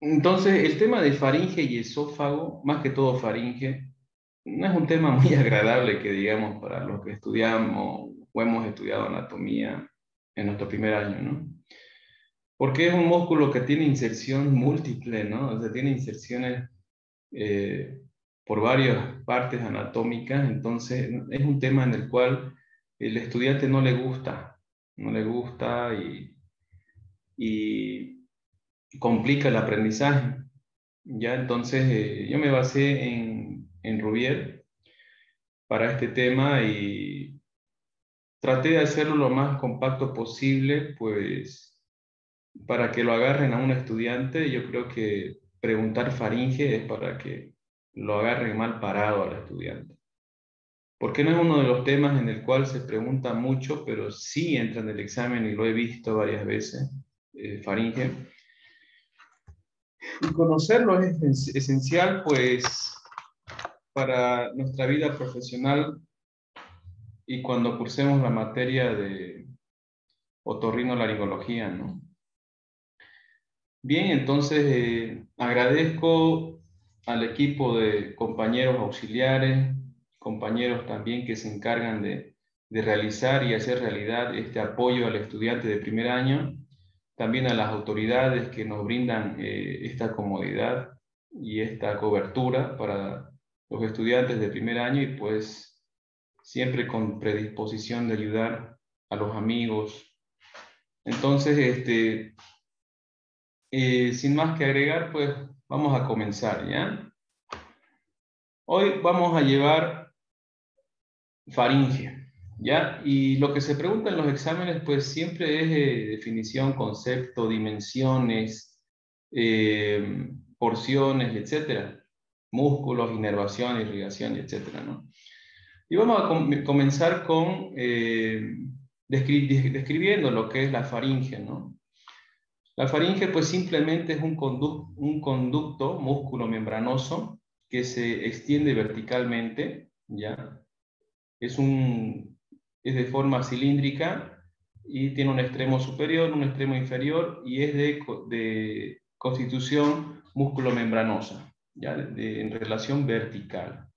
Entonces, el tema de faringe y esófago, más que todo faringe, no es un tema muy agradable que digamos para los que estudiamos o hemos estudiado anatomía en nuestro primer año, ¿no? Porque es un músculo que tiene inserción múltiple, ¿no? O sea, tiene inserciones eh, por varias partes anatómicas, entonces es un tema en el cual el estudiante no le gusta y complica el aprendizaje. Ya, entonces yo me basé en Rouvier para este tema y traté de hacerlo lo más compacto posible, pues para que lo agarren a un estudiante. Yo creo que preguntar faringe es para que lo agarren mal parado al estudiante. Porque no es uno de los temas en el cual se pregunta mucho, pero sí entra en el examen y lo he visto varias veces, faringe. Y conocerlo es esencial, pues, para nuestra vida profesional y cuando cursemos la materia de otorrinolaringología, ¿no? Bien, entonces agradezco al equipo de compañeros auxiliares, compañeros también que se encargan de realizar y hacer realidad este apoyo al estudiante de primer año, también a las autoridades que nos brindan esta comodidad y esta cobertura para los estudiantes de primer año y pues siempre con predisposición de ayudar a los amigos. Entonces, sin más que agregar, pues vamos a comenzar, ¿ya? Hoy vamos a llevar faringe, ¿ya? Y lo que se pregunta en los exámenes, pues siempre es definición, concepto, dimensiones, porciones, etcétera. Músculos, inervación, irrigación, etcétera, ¿no? Y vamos a comenzar con describiendo lo que es la faringe, ¿no? La faringe pues simplemente es un conducto músculo membranoso que se extiende verticalmente, ¿ya? Es, es de forma cilíndrica y tiene un extremo superior, un extremo inferior y es de constitución músculo membranosa, ¿ya? En relación vertical.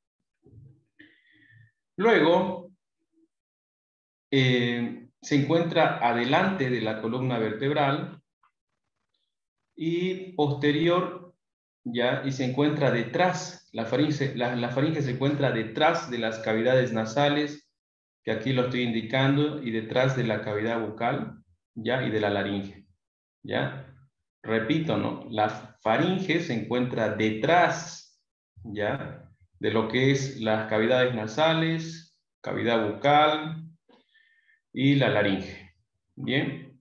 Luego, se encuentra adelante de la columna vertebral y posterior, ¿ya? Y se encuentra detrás, la faringe se encuentra detrás de las cavidades nasales, que aquí lo estoy indicando, y detrás de la cavidad bucal, ¿ya? Y de la laringe, ¿ya? Repito, ¿no? La faringe se encuentra detrás, ¿ya? De lo que es las cavidades nasales, cavidad bucal y la laringe, ¿bien?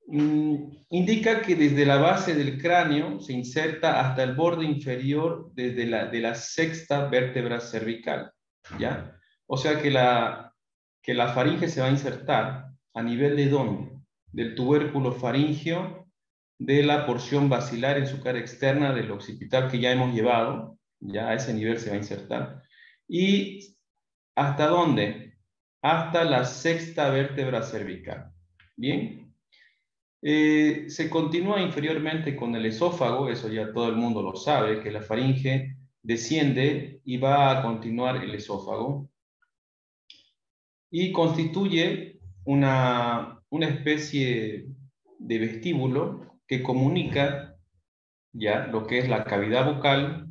Indica que desde la base del cráneo se inserta hasta el borde inferior de la sexta vértebra cervical, ¿ya? O sea que la faringe se va a insertar a nivel de ¿dónde? Del tubérculo faríngeo, de la porción basilar en su cara externa del occipital que ya hemos llevado, ya a ese nivel se va a insertar. ¿Y hasta dónde? Hasta la sexta vértebra cervical, ¿bien? Se continúa inferiormente con el esófago, eso ya todo el mundo lo sabe, que la faringe desciende y va a continuar el esófago y constituye una especie de vestíbulo que comunica ya lo que es la cavidad bucal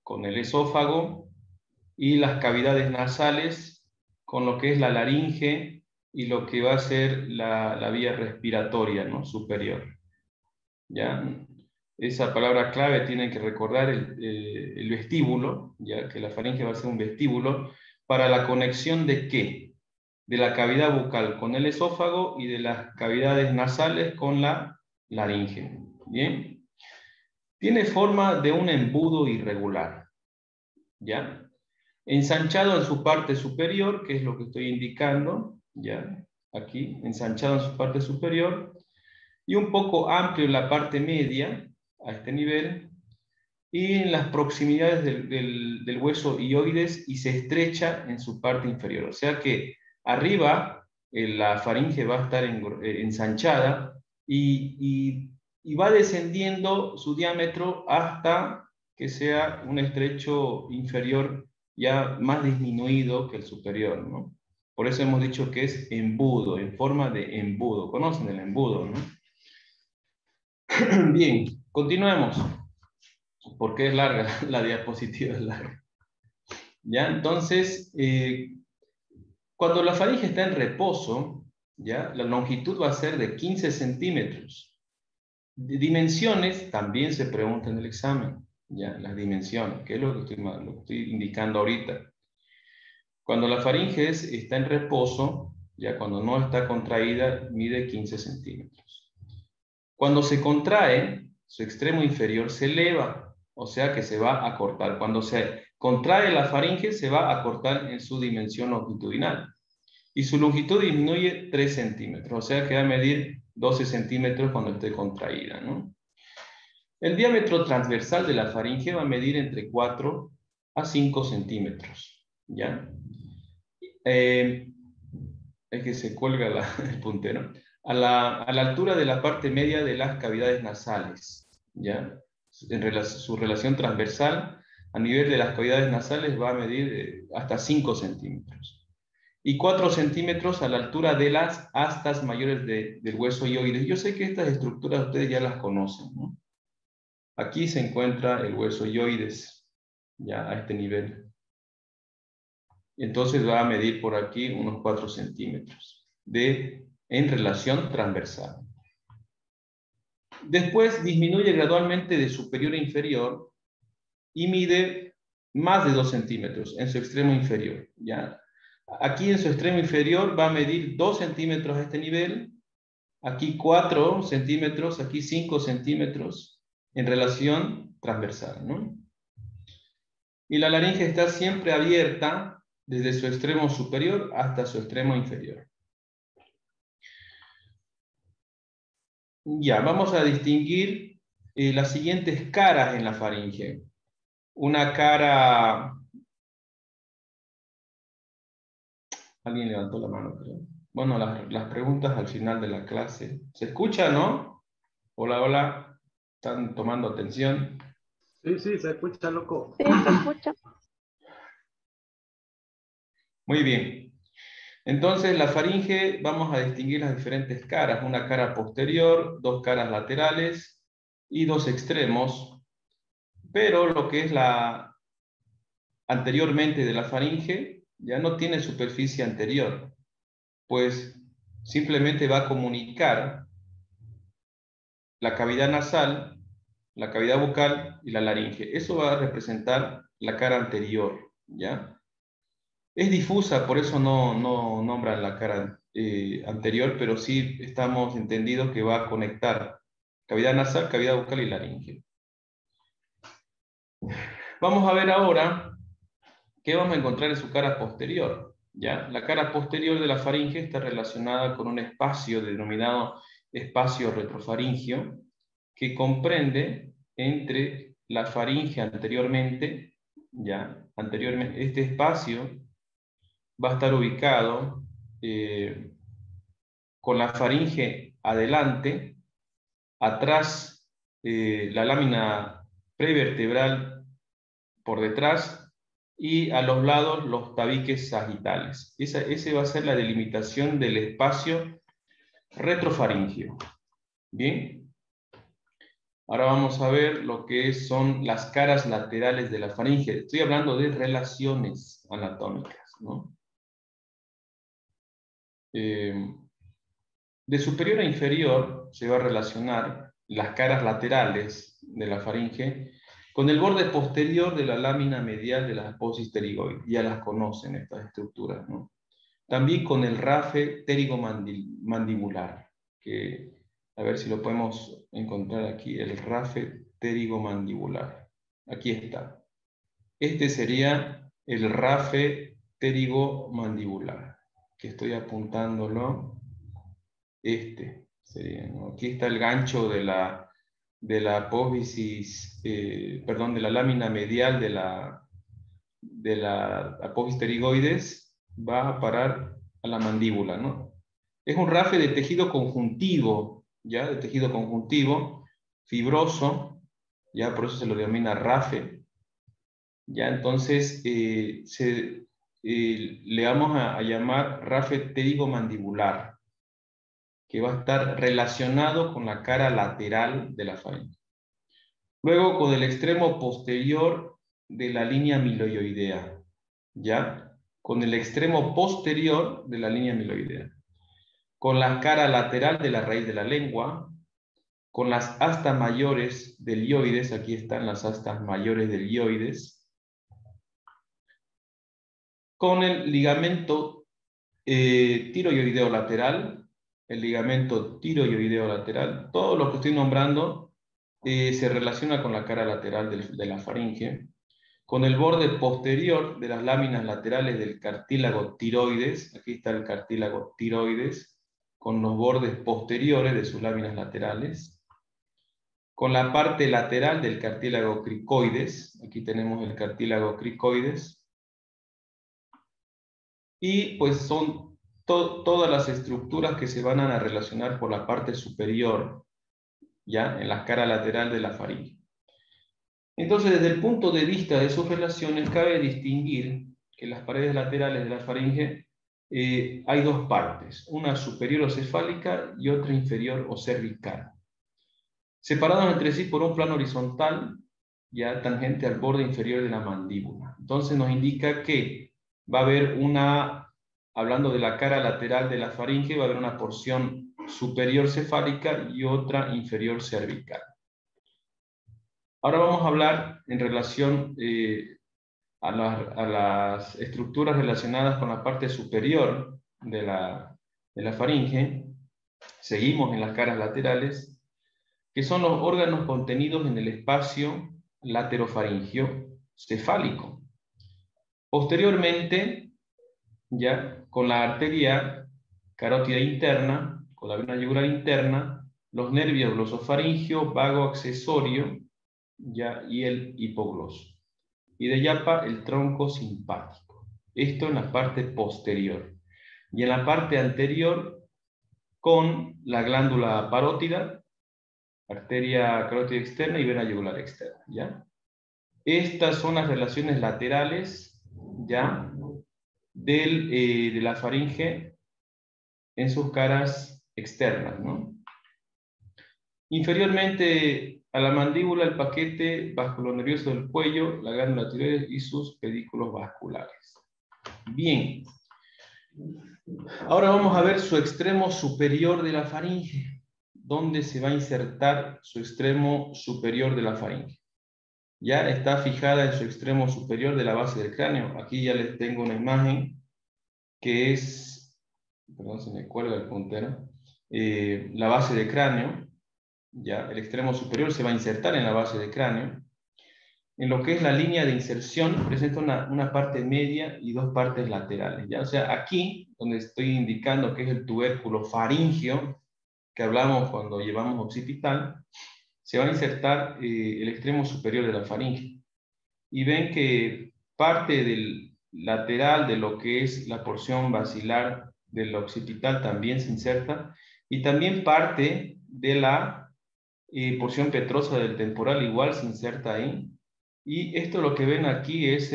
con el esófago y las cavidades nasales con lo que es la laringe y lo que va a ser la vía respiratoria, ¿no? Superior. ¿Ya? Esa palabra clave tienen que recordar el vestíbulo, ya que la faringe va a ser un vestíbulo para la conexión de ¿qué? De la cavidad bucal con el esófago y de las cavidades nasales con la laringe. ¿Bien? Tiene forma de un embudo irregular, ¿ya? Ensanchado en su parte superior, que es lo que estoy indicando, ¿ya? Aquí, ensanchado en su parte superior, y un poco amplio en la parte media, a este nivel, y en las proximidades del hueso hioides y se estrecha en su parte inferior. O sea que arriba la faringe va a estar ensanchada y va descendiendo su diámetro hasta que sea un estrecho inferior ya más disminuido que el superior, ¿no? Por eso hemos dicho que es embudo, en forma de embudo. ¿Conocen el embudo, no? Bien, continuemos, porque es larga, la diapositiva es larga. ¿Ya? Entonces, cuando la faringe está en reposo, ¿ya? La longitud va a ser de 15 centímetros. De dimensiones también se pregunta en el examen, ¿ya? Las dimensiones, que es lo que estoy indicando ahorita. Cuando la faringe está en reposo, ya cuando no está contraída, mide 15 centímetros. Cuando se contrae, su extremo inferior se eleva, o sea que se va a cortar. Cuando se contrae la faringe, se va a cortar en su dimensión longitudinal. Y su longitud disminuye 3 centímetros, o sea que va a medir 12 centímetros cuando esté contraída, ¿no? El diámetro transversal de la faringe va a medir entre 4 a 5 centímetros, ¿ya? Es que se cuelga el puntero. A la altura de la parte media de las cavidades nasales, ¿ya? Su relación transversal a nivel de las cavidades nasales va a medir hasta 5 centímetros. Y 4 centímetros a la altura de las astas mayores del hueso hioides. Yo sé que estas estructuras ustedes ya las conocen, ¿no? Aquí se encuentra el hueso hioides, ya a este nivel. Entonces va a medir por aquí unos 4 centímetros en relación transversal. Después disminuye gradualmente de superior a inferior y mide más de 2 centímetros en su extremo inferior, ¿ya? Aquí en su extremo inferior va a medir 2 centímetros a este nivel, aquí 4 centímetros, aquí 5 centímetros en relación transversal, ¿no? Y la laringe está siempre abierta desde su extremo superior hasta su extremo inferior. Ya, vamos a distinguir las siguientes caras en la faringe. Una cara... Alguien levantó la mano, creo. Bueno, las preguntas al final de la clase. ¿Se escucha, no? Hola, hola. ¿Están tomando atención? Sí, sí, se escucha, loco. Sí, se escucha. Muy bien. Entonces, la faringe, vamos a distinguir las diferentes caras. Una cara posterior, 2 caras laterales y 2 extremos. Pero lo que es la anteriormente de la faringe ya no tiene superficie anterior, pues simplemente va a comunicar la cavidad nasal, la cavidad bucal y la laringe. Eso va a representar la cara anterior, ¿ya? Es difusa, por eso no nombran la cara anterior, pero sí estamos entendidos que va a conectar cavidad nasal, cavidad bucal y laringe. Vamos a ver ahora qué vamos a encontrar en su cara posterior, ¿ya? La cara posterior de la faringe está relacionada con un espacio denominado espacio retrofaringio, que comprende entre la faringe anteriormente, ¿ya? Anteriormente, este espacio va a estar ubicado con la faringe adelante, atrás la lámina prevertebral por detrás y a los lados los tabiques sagitales. Ese va a ser la delimitación del espacio retrofaringio. Bien. Ahora vamos a ver lo que son las caras laterales de la faringe. Estoy hablando de relaciones anatómicas, ¿no? De superior a inferior se va a relacionar las caras laterales de la faringe con el borde posterior de la lámina medial de la apófisis pterigoide. Ya las conocen estas estructuras, ¿no? También con el rafe pterigomandibular, que a ver si lo podemos encontrar aquí, el rafe pterigomandibular. Aquí está. Este sería el rafe pterigomandibular, que estoy apuntándolo. Este sería, ¿no? Aquí está el gancho de la apófisis, perdón, de la lámina medial de la apófisis pterigoides, va a parar a la mandíbula, ¿no? Es un RAFE de tejido conjuntivo, ¿ya? De tejido conjuntivo, fibroso, ¿ya? Por eso se lo denomina RAFE, ¿ya? Entonces, le vamos a llamar RAFE pterigomandibular, que va a estar relacionado con la cara lateral de la faringe. Luego, con el extremo posterior de la línea miloioidea, ¿ya? Con el extremo posterior de la línea miloidea, con la cara lateral de la raíz de la lengua, con las astas mayores del ioides, aquí están las astas mayores del ioides, con el ligamento tiroioideo lateral, el ligamento tiroioideo lateral, todo lo que estoy nombrando se relaciona con la cara lateral de la faringe, con el borde posterior de las láminas laterales del cartílago tiroides, aquí está el cartílago tiroides, con los bordes posteriores de sus láminas laterales, con la parte lateral del cartílago cricoides, aquí tenemos el cartílago cricoides, y pues son todas las estructuras que se van a relacionar por la parte superior, ya en la cara lateral de la faringe. Entonces, desde el punto de vista de sus relaciones, cabe distinguir que en las paredes laterales de la faringe hay dos partes, una superior o cefálica y otra inferior o cervical, separados entre sí por un plano horizontal, ya tangente al borde inferior de la mandíbula. Entonces nos indica que va a haber hablando de la cara lateral de la faringe, va a haber una porción superior cefálica y otra inferior cervical. Ahora vamos a hablar en relación a las estructuras relacionadas con la parte superior de la faringe. Seguimos en las caras laterales, que son los órganos contenidos en el espacio laterofaringio cefálico. Posteriormente, ya con la arteria carótida interna, con la vena yugular interna, los nervios glosofaringio, vago accesorio, ya, y el hipogloso. Y de allá el tronco simpático. Esto en la parte posterior. Y en la parte anterior, con la glándula parótida, arteria carótida externa y vena yugular externa, ¿ya? Estas son las relaciones laterales, ¿ya? De la faringe en sus caras externas, ¿no? Inferiormente a la mandíbula, el paquete vasculonervioso del cuello, la glándula tiroides y sus pedículos vasculares. Bien. Ahora vamos a ver su extremo superior de la faringe. ¿Dónde se va a insertar su extremo superior de la faringe? Ya está fijada en su extremo superior de la base del cráneo. Aquí ya les tengo una imagen que es, perdón, se me cuelga el puntero, la base del cráneo. Ya, el extremo superior se va a insertar en la base del cráneo. En lo que es la línea de inserción, presenta una parte media y dos partes laterales. ¿Ya? O sea, aquí, donde estoy indicando que es el tubérculo faringio, que hablamos cuando llevamos occipital, se va a insertar el extremo superior de la faringe. Y ven que parte del lateral de lo que es la porción basilar del occipital también se inserta, y también parte de la porción petrosa del temporal igual se inserta ahí. Y esto lo que ven aquí es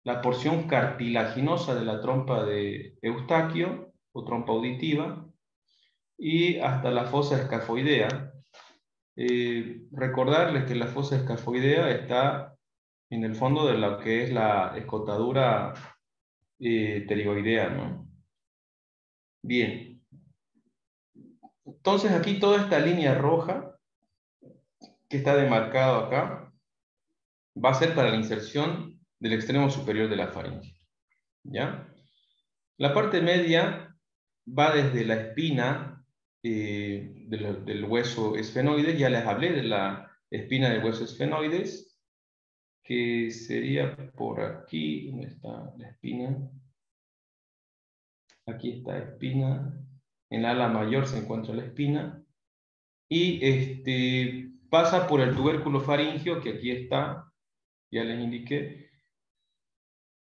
la porción cartilaginosa de la trompa de Eustaquio o trompa auditiva y hasta la fosa escafoidea. Recordarles que la fosa escafoidea está en el fondo de lo que es la escotadura pterigoidea, ¿no? Bien. Entonces aquí toda esta línea roja que está demarcado acá va a ser para la inserción del extremo superior de la faringe, ¿ya? La parte media va desde la espina del hueso esfenoides. Ya les hablé de la espina del hueso esfenoides, que sería por aquí. ¿Dónde está la espina? Aquí está la espina. En la ala mayor se encuentra la espina. Y pasa por el tubérculo faringio, que aquí está, ya les indiqué,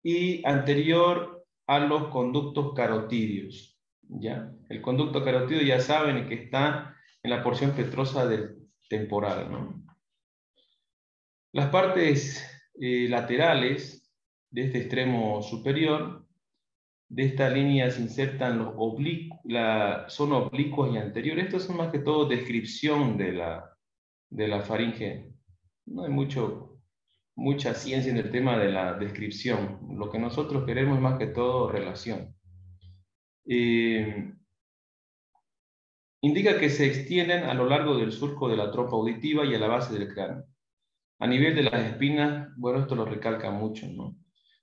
y anterior a los conductos carotídeos. ¿ya? El conducto carotídeo ya saben que está en la porción petrosa del temporal, ¿no? Las partes laterales de este extremo superior de esta línea se insertan los son oblicuos y anteriores. Estos son más que todo descripción de la faringe. No hay mucha ciencia en el tema de la descripción. Lo que nosotros queremos es más que todo relación. Indica que se extienden a lo largo del surco de la trompa auditiva y a la base del cráneo. A nivel de las espinas, bueno, esto lo recalca mucho, ¿no?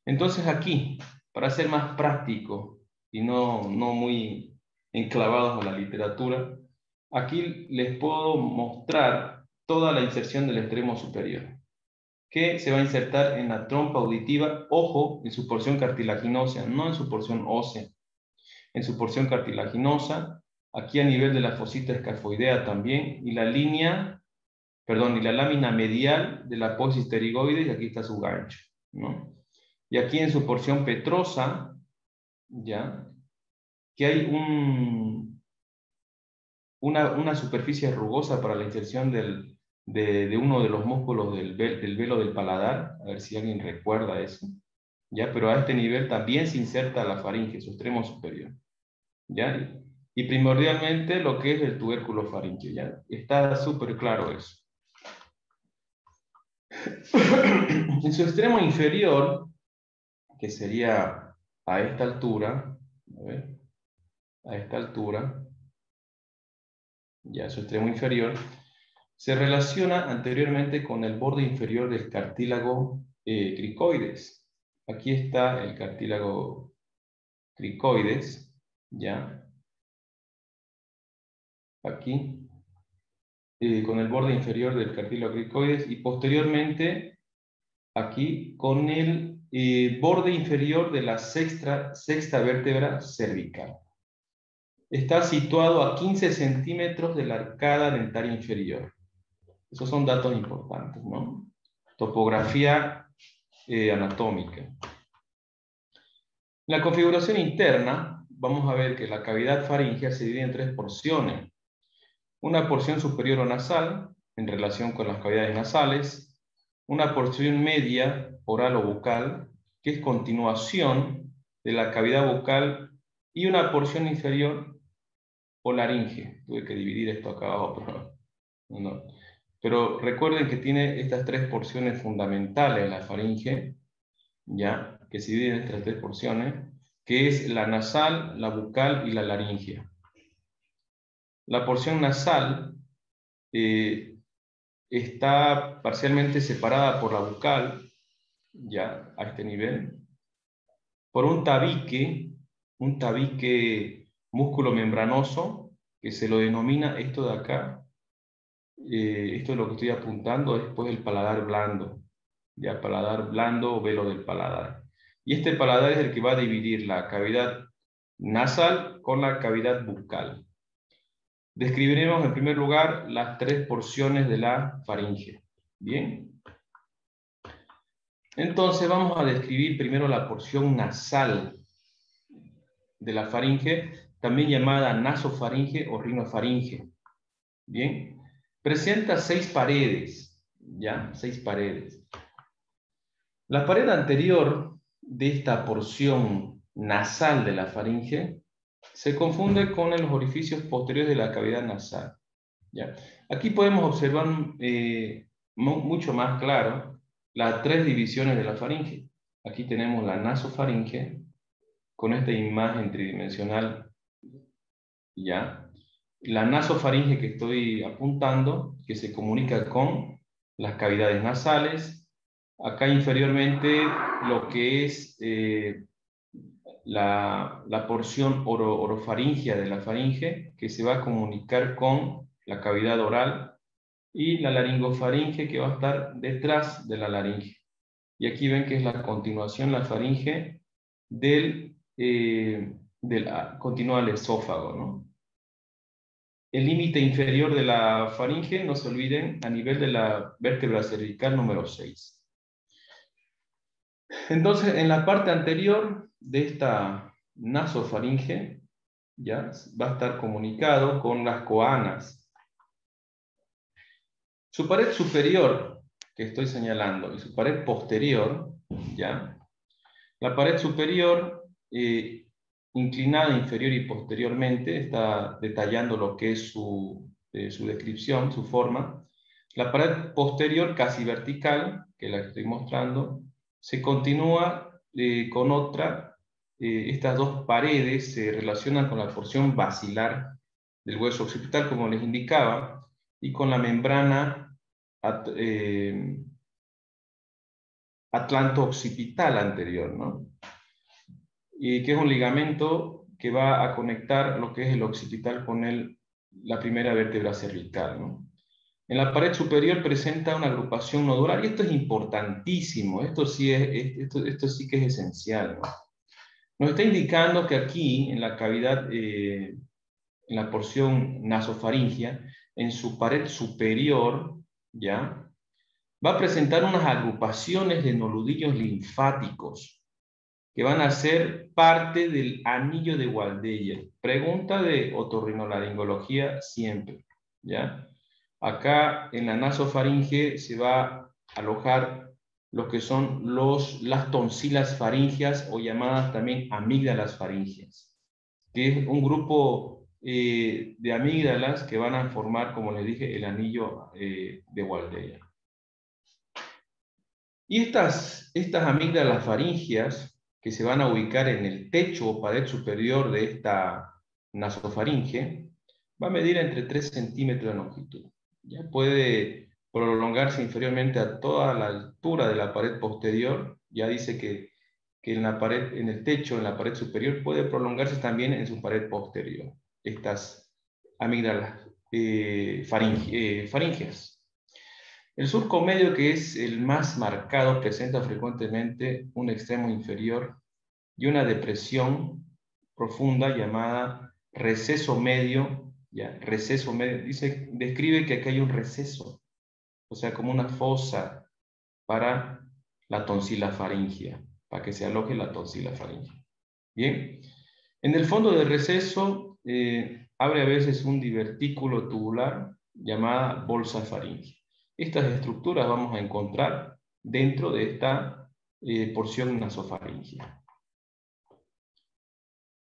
Entonces aquí, para ser más práctico y no muy enclavados a la literatura, aquí les puedo mostrar toda la inserción del extremo superior, que se va a insertar en la trompa auditiva, ojo, en su porción cartilaginosa, no en su porción ósea, en su porción cartilaginosa, aquí a nivel de la fosita escafoidea también, y la lámina medial de la apófisis pterigoides, y aquí está su gancho, ¿no? Y aquí en su porción petrosa, ¿ya? Que hay una superficie rugosa para la inserción de uno de los músculos del velo del paladar, a ver si alguien recuerda eso, ¿ya? Pero a este nivel también se inserta la faringe, su extremo superior, ¿ya? Y primordialmente lo que es el tubérculo faríngeo, ¿ya? Está súper claro eso. En su extremo inferior, que sería a esta altura, a esta altura, ya su extremo inferior, se relaciona anteriormente con el borde inferior del cartílago cricoides. Aquí está el cartílago cricoides, ya, aquí, con el borde inferior del cartílago cricoides, y posteriormente aquí con el borde inferior de la sexta vértebra cervical. Está situado a 15 centímetros de la arcada dentaria inferior. Esos son datos importantes, ¿no? Topografía anatómica. En la configuración interna, vamos a ver que la cavidad faríngea se divide en tres porciones. Una porción superior o nasal, en relación con las cavidades nasales. Una porción media, oral o bucal, que es continuación de la cavidad bucal. Y una porción inferior, o laringe. Tuve que dividir esto acá abajo, pero no. Pero recuerden que tiene estas tres porciones fundamentales la faringe, ¿ya? Que se divide en estas tres porciones, que es la nasal, la bucal y la laringea. La porción nasal está parcialmente separada por la bucal, ya a este nivel, por un tabique músculo membranoso, que se lo denomina esto de acá, esto es lo que estoy apuntando, después el paladar blando, ya paladar blando o velo del paladar. Y este paladar es el que va a dividir la cavidad nasal con la cavidad bucal. Describiremos en primer lugar las tres porciones de la faringe. Bien. Entonces vamos a describir primero la porción nasal de la faringe, también llamada nasofaringe o rinofaringe. Bien. Presenta 6 paredes, ¿ya? 6 paredes. La pared anterior de esta porción nasal de la faringe se confunde con los orificios posteriores de la cavidad nasal, ¿ya? Aquí podemos observar mucho más claro las tres divisiones de la faringe. Aquí tenemos la nasofaringe con esta imagen tridimensional, ¿ya? La nasofaringe que estoy apuntando, que se comunica con las cavidades nasales. Acá inferiormente lo que es la porción orofaringea de la faringe, que se va a comunicar con la cavidad oral, y la laringofaringe, que va a estar detrás de la laringe. Y aquí ven que es la continuación, la faringe, continúa al esófago, ¿no? El límite inferior de la faringe, no se olviden, a nivel de la vértebra cervical número 6. Entonces, en la parte anterior de esta nasofaringe, ¿ya? Va a estar comunicado con las coanas. Su pared superior, que estoy señalando, y su pared posterior, ¿ya? La pared superior, inclinada inferior y posteriormente, está detallando lo que es su descripción, su forma. La pared posterior, casi vertical, que la estoy mostrando, se continúa con otra. Estas dos paredes se relacionan con la porción basilar del hueso occipital, como les indicaba, y con la membrana atlanto-occipital anterior, ¿no? Y que es un ligamento que va a conectar lo que es el occipital con la primera vértebra cervical, ¿no? En la pared superior presenta una agrupación nodular, y esto es importantísimo, esto sí que es esencial, ¿no? Nos está indicando que aquí, en la cavidad, en la porción nasofaringea, en su pared superior, ¿ya? Va a presentar unas agrupaciones de nodulillos linfáticos que van a ser parte del anillo de Waldeyer. Pregunta de otorrinolaringología siempre, ¿ya? Acá en la nasofaringe se va a alojar lo que son las tonsilas faringeas, o llamadas también amígdalas faringeas, que es un grupo de amígdalas que van a formar, como les dije, el anillo de Waldeyer. Y estas amígdalas faringeas, que se van a ubicar en el techo o pared superior de esta nasofaringe, va a medir entre 3 centímetros de longitud. Ya puede prolongarse inferiormente a toda la altura de la pared posterior. Ya dice que en la pared, en el techo, en la pared superior, puede prolongarse también en su pared posterior. Estas amígdalas faríngeas. El surco medio, que es el más marcado, presenta frecuentemente un extremo inferior y una depresión profunda llamada receso medio. ¿Ya? Receso medio. Describe que aquí hay un receso, o sea, como una fosa para la tonsila faríngea, para que se aloje la tonsila faríngea. Bien. En el fondo del receso abre a veces un divertículo tubular llamada bolsa faríngea. Estas estructuras vamos a encontrar dentro de esta porción nasofaríngea.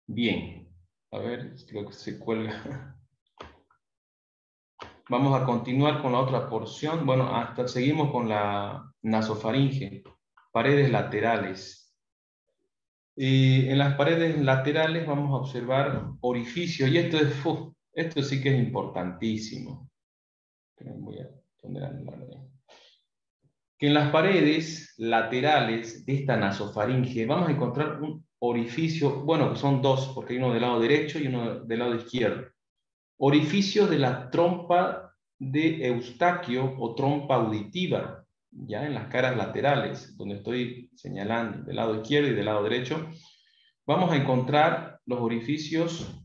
Bien, a ver, creo que se cuelga. Vamos a continuar con la otra porción. Bueno, seguimos con la nasofaringe, paredes laterales. En las paredes laterales vamos a observar orificios, y esto sí que es importantísimo. Voy a poner que en las paredes laterales de esta nasofaringe vamos a encontrar un orificio, bueno, que son dos, porque hay uno del lado derecho y uno del lado izquierdo. Orificios de la trompa de Eustaquio o trompa auditiva, ya en las caras laterales, donde estoy señalando del lado izquierdo y del lado derecho, vamos a encontrar los orificios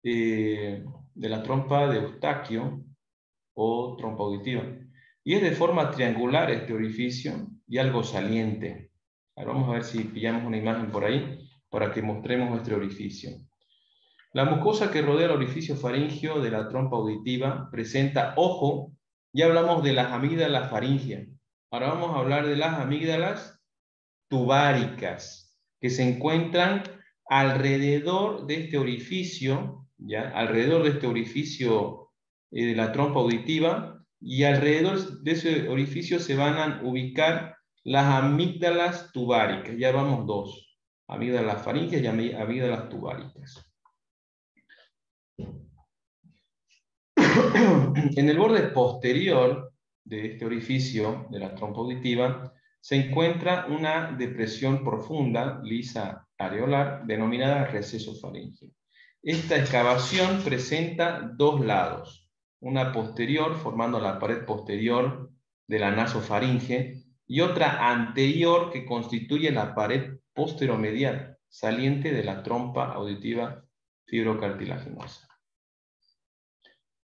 de la trompa de Eustaquio o trompa auditiva. Y es de forma triangular este orificio y algo saliente. Ahora vamos a ver si pillamos una imagen por ahí para que mostremos nuestro orificio. La mucosa que rodea el orificio faríngeo de la trompa auditiva presenta, ojo, ya hablamos de las amígdalas faríngeas. Ahora vamos a hablar de las amígdalas tubáricas, que se encuentran alrededor de este orificio, ¿ya? Alrededor de este orificio de la trompa auditiva, y alrededor de ese orificio se van a ubicar las amígdalas tubáricas. Ya vamos dos, amígdalas faríngeas y amígdalas tubáricas. En el borde posterior de este orificio de la trompa auditiva se encuentra una depresión profunda, lisa areolar, denominada receso faríngeo. Esta excavación presenta dos lados, una posterior formando la pared posterior de la nasofaringe y otra anterior que constituye la pared posteromedial saliente de la trompa auditiva fibrocartilaginosa.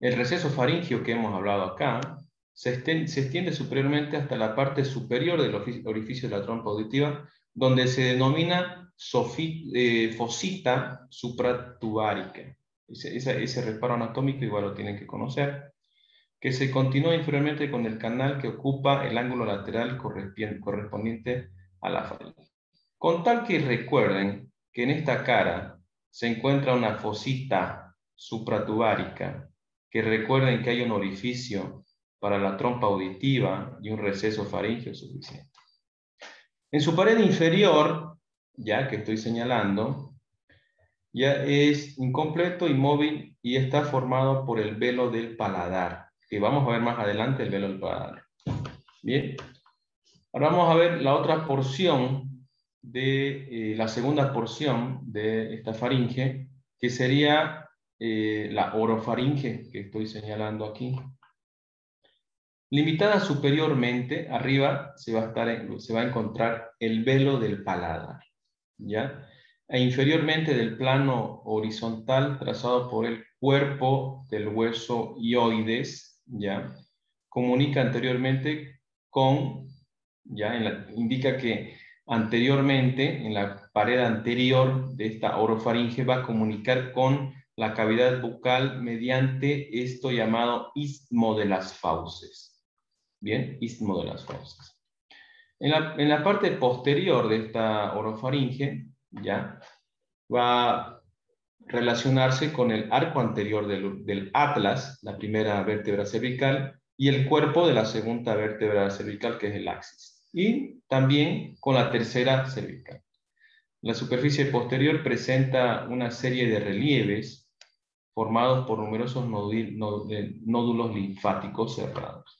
El receso faríngeo que hemos hablado acá se extiende superiormente hasta la parte superior del orificio de la trompa auditiva, donde se denomina fosita supratubárica. ese reparo anatómico igual lo tienen que conocer, que se continúa inferiormente con el canal que ocupa el ángulo lateral correspondiente a la faringe. Con tal que recuerden que en esta cara se encuentra una fosita supratubárica, que recuerden que hay un orificio para la trompa auditiva y un receso faríngeo suficiente. En su pared inferior, ya que estoy señalando, ya es incompleto, inmóvil y está formado por el velo del paladar, que vamos a ver más adelante el velo del paladar. Bien, ahora vamos a ver la otra porción de la segunda porción de esta faringe, que sería la orofaringe que estoy señalando aquí. Limitada superiormente, arriba se va a encontrar el velo del paladar, ¿ya? E inferiormente del plano horizontal trazado por el cuerpo del hueso hioides, ¿ya? Comunica anteriormente con, ¿ya? Indica que anteriormente, en la pared anterior de esta orofaringe, va a comunicar con la cavidad bucal mediante esto llamado istmo de las fauces. Bien, istmo de las fauces. En la parte posterior de esta orofaringe, ya, va a relacionarse con el arco anterior del atlas, la primera vértebra cervical, y el cuerpo de la segunda vértebra cervical, que es el axis. Y también con la tercera cervical. La superficie posterior presenta una serie de relieves formados por numerosos nódulos linfáticos cerrados.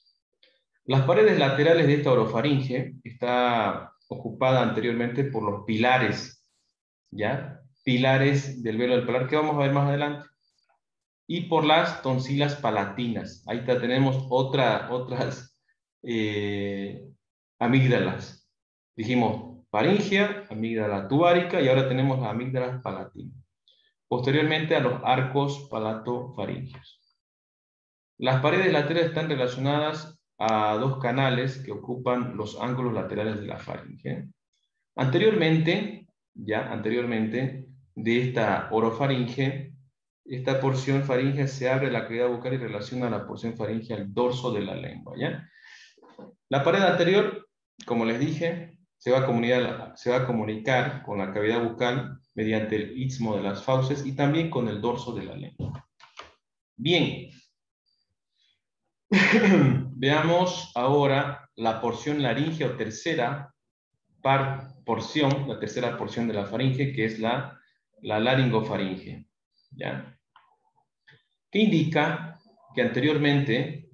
Las paredes laterales de esta orofaringe está ocupada anteriormente por los pilares, ¿ya? Pilares del velo del paladar, que vamos a ver más adelante. Y por las tonsilas palatinas. Ahí tenemos otras amígdalas. Dijimos faringea, amígdala tubárica, y ahora tenemos las amígdalas palatinas. Posteriormente a los arcos palatofaringeos. Las paredes laterales están relacionadas a dos canales que ocupan los ángulos laterales de la faringe. Anteriormente de esta orofaringe, esta porción faríngea se abre la cavidad bucal y relaciona a la porción faríngea al dorso de la lengua, ¿ya? La pared anterior, como les dije, se va a comunicar con la cavidad bucal mediante el istmo de las fauces y también con el dorso de la lengua. Bien. Veamos ahora la porción laríngea o tercera porción, la tercera porción de la faringe, que es la laringofaringe, ¿ya? Que indica que anteriormente,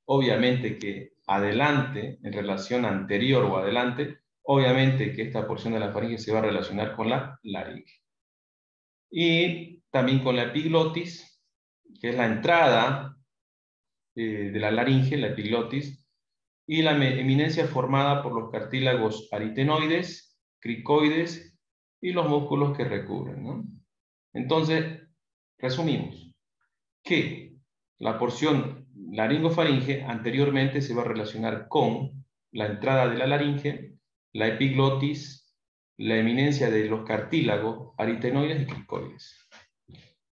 obviamente que adelante, en relación anterior o adelante, obviamente que esta porción de la faringe se va a relacionar con la laringe. Y también con la epiglotis, que es la entrada de la laringe, la epiglotis, y la eminencia formada por los cartílagos aritenoides, cricoides y los músculos que recubren, ¿no? Entonces, resumimos que la porción laringofaringe anteriormente se va a relacionar con la entrada de la laringe, la epiglotis, la eminencia de los cartílagos aritenoides y cricoides.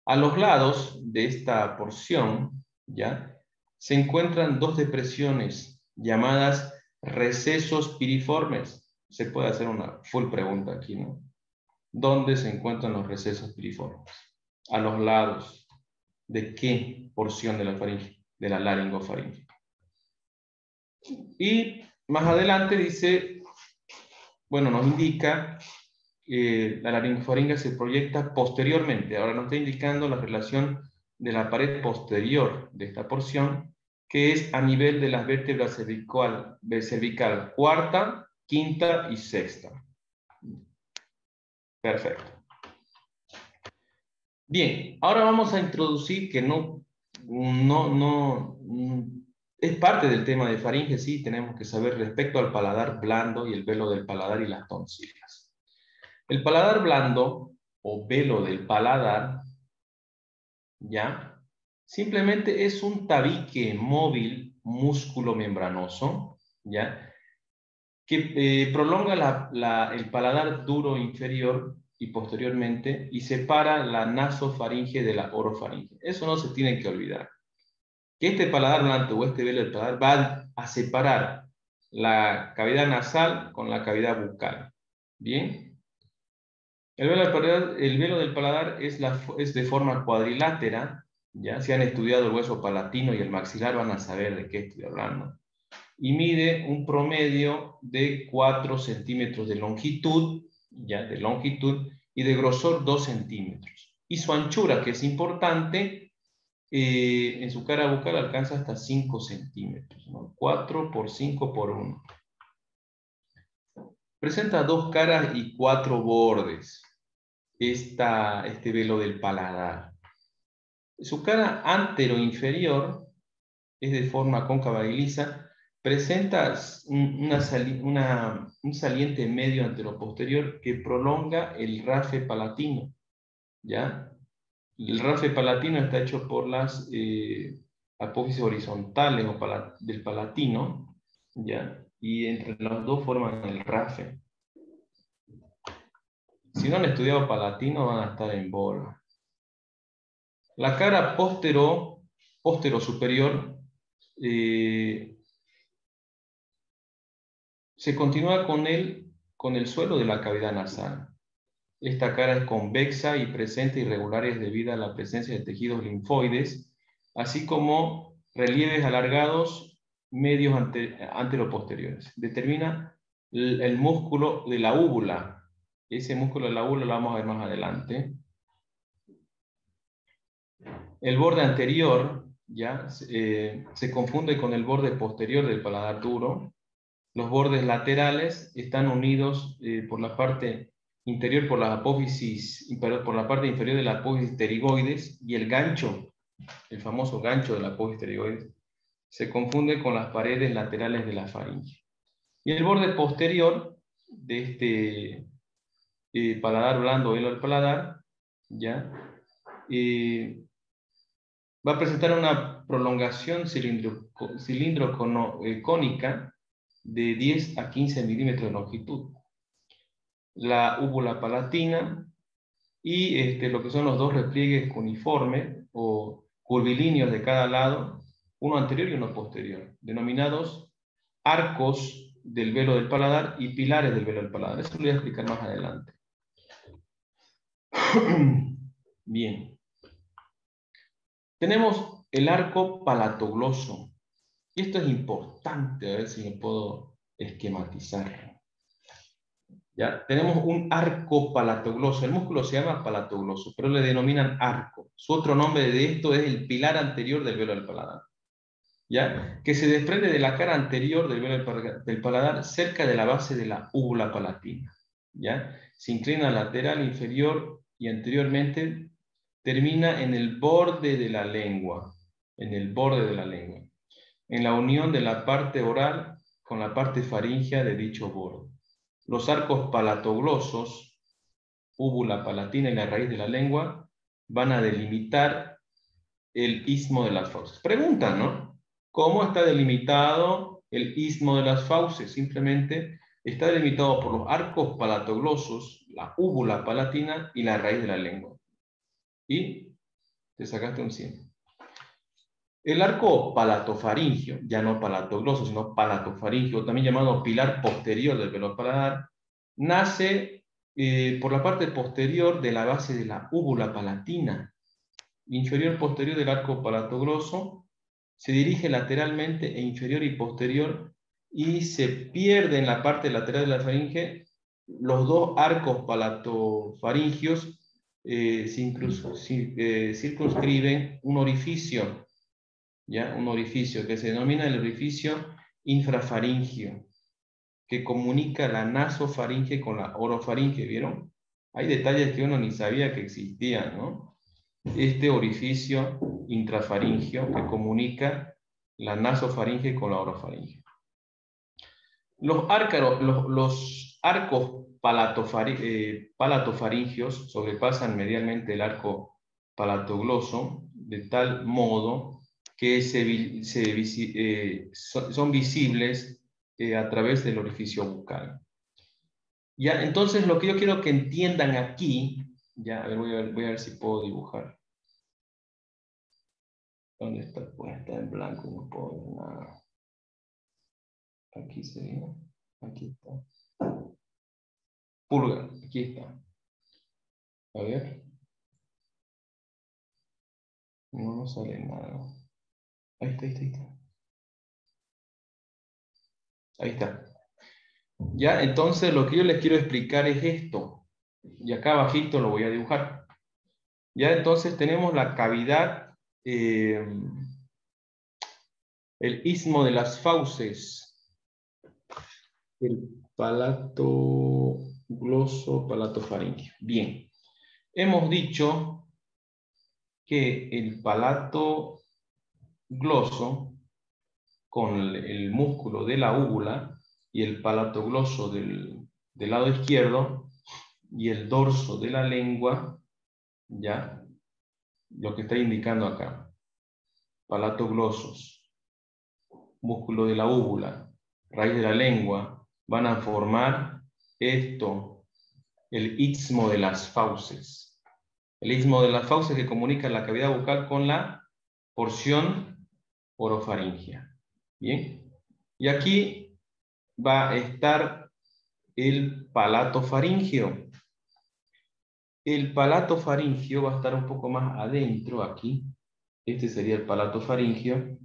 A los lados de esta porción, ¿ya?, se encuentran dos depresiones llamadas recesos piriformes. Se puede hacer una full pregunta aquí, ¿no? ¿Dónde se encuentran los recesos piriformes? A los lados. ¿De qué porción de la faringe? De la laringofaringe. Y más adelante dice, bueno, nos indica que la laringofaringe se proyecta posteriormente. Ahora nos está indicando la relación de la pared posterior de esta porción, que es a nivel de las vértebras cervical cuarta, quinta y sexta. Perfecto. Bien, ahora vamos a introducir que es parte del tema de faringe, sí, tenemos que saber respecto al paladar blando y el velo del paladar y las tonsilas. El paladar blando o velo del paladar, ¿ya?, simplemente es un tabique móvil músculo membranoso, ¿ya?, que prolonga el paladar duro inferior y posteriormente, y separa la nasofaringe de la orofaringe. Eso no se tiene que olvidar. Que este paladar blando o este velo del paladar va a separar la cavidad nasal con la cavidad bucal. ¿Bien? El velo del paladar es de forma cuadrilátera. ¿Ya? Si han estudiado el hueso palatino y el maxilar van a saber de qué estoy hablando. Y mide un promedio de 4 centímetros de longitud, ¿ya? De longitud, y de grosor 2 centímetros. Y su anchura, que es importante, en su cara bucal alcanza hasta 5 centímetros, ¿no? 4 por 5 por 1. Presenta 2 caras y 4 bordes, este velo del paladar. Su cara antero-inferior es de forma cóncava y lisa, presenta un saliente medio anteroposterior que prolonga el rafe palatino, ¿ya? El rafe palatino está hecho por las apófisis horizontales del palatino, ¿ya? Y entre los dos forman el rafe. Si no han estudiado palatino van a estar en bola. La cara póstero superior se continúa con el suelo de la cavidad nasal. Esta cara es convexa y presenta irregulares debido a la presencia de tejidos linfoides, así como relieves alargados medios anteroposteriores. Determina el músculo de la úvula. Ese músculo de la úvula lo vamos a ver más adelante. El borde anterior ya se confunde con el borde posterior del paladar duro. Los bordes laterales están unidos por la parte interior por la parte inferior de la apófisis pterigoides, y el gancho, el famoso gancho de la apófisis pterigoides, se confunde con las paredes laterales de la faringe. Y el borde posterior de este paladar blando o velo del paladar, ¿ya? Va a presentar una prolongación cilíndrico-cónica de 10 a 15 milímetros de longitud. La úvula palatina y lo que son los dos repliegues cuneiformes o curvilíneos de cada lado, uno anterior y uno posterior, denominados arcos del velo del paladar y pilares del velo del paladar. Eso lo voy a explicar más adelante. Bien. Tenemos el arco palatogloso. Y esto es importante, a ver si me puedo esquematizar. ¿Ya? Tenemos un arco palatogloso. El músculo se llama palatogloso, pero le denominan arco. Su otro nombre de esto es el pilar anterior del velo del paladar, ¿ya? Que se desprende de la cara anterior del velo del paladar cerca de la base de la úvula palatina, ¿ya? Se inclina lateral, inferior y anteriormente termina en el borde de la lengua, en el borde de la lengua, en la unión de la parte oral con la parte faríngea de dicho borde. Los arcos palatoglosos, úvula palatina y la raíz de la lengua, van a delimitar el istmo de las fauces. Preguntan, ¿no? ¿Cómo está delimitado el istmo de las fauces? Simplemente está delimitado por los arcos palatoglosos, la úvula palatina y la raíz de la lengua. Y te sacaste un 100. El arco palatofaringio, ya no palatogloso, sino palatofaringio, también llamado pilar posterior del velo paladar, nace por la parte posterior de la base de la úvula palatina, inferior posterior del arco palatogloso, se dirige lateralmente e inferior y posterior, y se pierde en la parte lateral de la faringe los dos arcos palatofaringios circunscriben un orificio, ¿ya? Un orificio que se denomina el orificio infrafaringio, que comunica la nasofaringe con la orofaringe, ¿vieron? Hay detalles que uno ni sabía que existían, ¿no? Este orificio intrafaringio que comunica la nasofaringe con la orofaringe. Los arcos palatofaringios sobrepasan medialmente el arco palatogloso de tal modo que son visibles a través del orificio bucal. Ya, entonces lo que yo quiero que entiendan aquí, ya, a ver, voy a ver si puedo dibujar. ¿Dónde está? Pues está en blanco, no puedo ver nada. Aquí sería, aquí está. Pulga, aquí está. A ver. No, no sale nada. Ahí está, ahí está, ahí está. Ahí está. Ya, entonces lo que yo les quiero explicar es esto. Y acá abajito lo voy a dibujar. Ya, entonces tenemos la cavidad, el istmo de las fauces, el palato gloso, palato faríngeo. Bien, hemos dicho que el palato gloso con el músculo de la úvula y el palato gloso del lado izquierdo y el dorso de la lengua, ya, lo que está indicando acá, palato glosos, músculo de la úvula, raíz de la lengua, van a formar esto, el istmo de las fauces. El istmo de las fauces que comunica la cavidad bucal con la porción orofaringea. Bien, y aquí va a estar el palato faríngeo. El palato faríngeo va a estar un poco más adentro aquí. Este sería el palato faríngeo.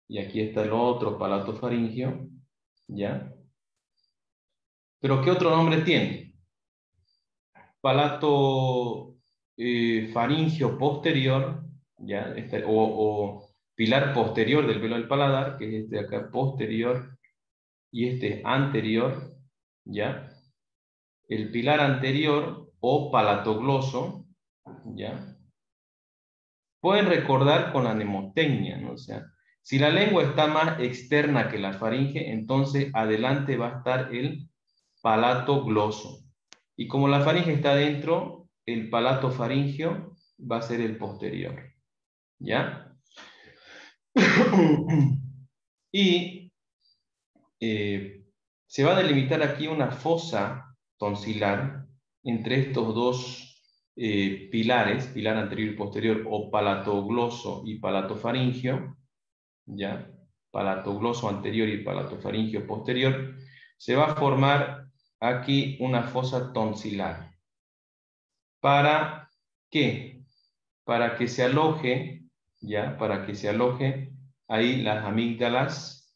Y aquí está el otro palato faríngeo. ¿Ya? Pero ¿qué otro nombre tiene? Palato faríngeo posterior, ¿ya? O pilar posterior del velo del paladar, que es este de acá posterior, y este es anterior, ¿ya? El pilar anterior o palatogloso, ¿ya? Pueden recordar con la mnemotecnia, ¿no? O sea, si la lengua está más externa que la faringe, entonces adelante va a estar el palato gloso. Y como la faringe está adentro, el palato faringio va a ser el posterior. ¿Ya? Y se va a delimitar aquí una fosa tonsilar entre estos dos pilares, pilar anterior y posterior, o palatogloso y palatofaringio, ¿ya? Palatogloso anterior y palatofaringio posterior, se va a formar aquí una fosa tonsilar. ¿Para qué? Para que se aloje, ¿ya? Para que se aloje ahí las amígdalas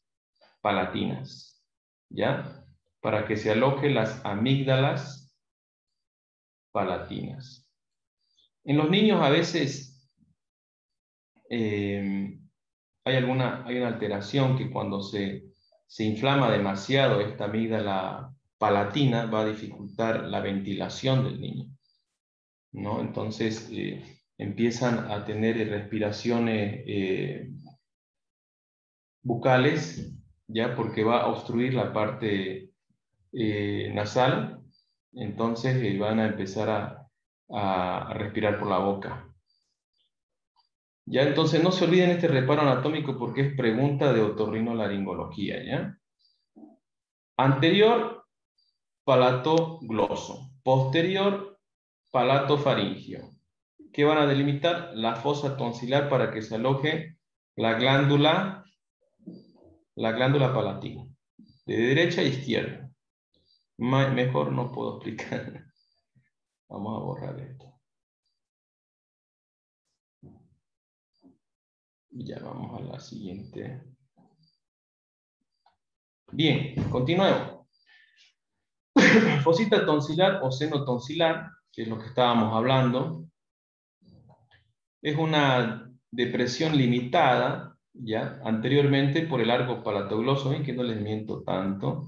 palatinas, ¿ya? Para que se aloje las amígdalas palatinas. En los niños a veces hay una alteración que cuando se inflama demasiado esta amígdala palatina va a dificultar la ventilación del niño, ¿no? Entonces empiezan a tener respiraciones bucales, ya porque va a obstruir la parte nasal, entonces van a empezar a respirar por la boca. Ya, entonces no se olviden este reparo anatómico porque es pregunta de otorrinolaringología, ¿ya? Anterior, palato gloso. Posterior, palato faríngeo. ¿Qué van a delimitar? La fosa tonsilar para que se aloje la glándula palatina. De derecha a izquierda. Mejor no puedo explicar. Vamos a borrar esto. Ya vamos a la siguiente. Bien, continuemos. Fosita tonsilar o seno tonsilar, que es lo que estábamos hablando, es una depresión limitada, ¿ya? Anteriormente por el arco palatogloso, ven que no les miento tanto,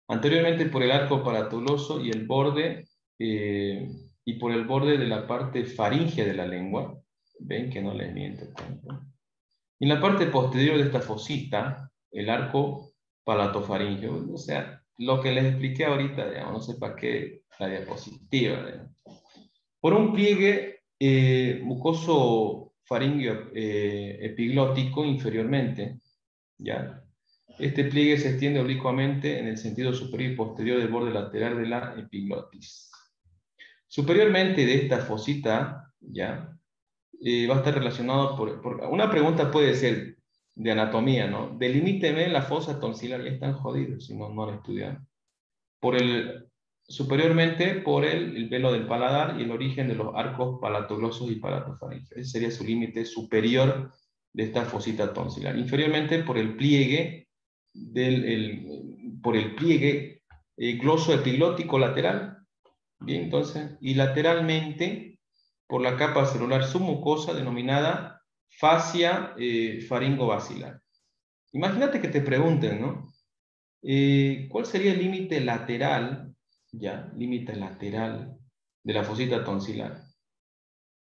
anteriormente por el arco palatogloso y el borde, y por el borde de la parte faríngea de la lengua, ven que no les miento tanto. Y en la parte posterior de esta fosita, el arco palatofaríngeo, o sea, lo que les expliqué ahorita, digamos, no sé para qué la diapositiva, digamos. Por un pliegue mucoso faríngeo epiglótico inferiormente, ¿ya? Este pliegue se extiende oblicuamente en el sentido superior y posterior del borde lateral de la epiglotis. Superiormente de esta fosita, ¿ya? Va a estar relacionado por... Una pregunta puede ser de anatomía, ¿no? Delimíteme la fosa tonsilar. Ya están jodidos si no la estudian. Superiormente por el velo del paladar y el origen de los arcos palatoglosos y palatofaringeos. Ese sería su límite superior de esta fosita tonsilar. Inferiormente por el pliegue glosoepiglótico lateral. Bien, entonces, y lateralmente por la capa celular submucosa denominada fascia faringobacilar. Imagínate que te pregunten, ¿no? ¿Cuál sería el límite lateral, límite lateral de la fosita tonsilar?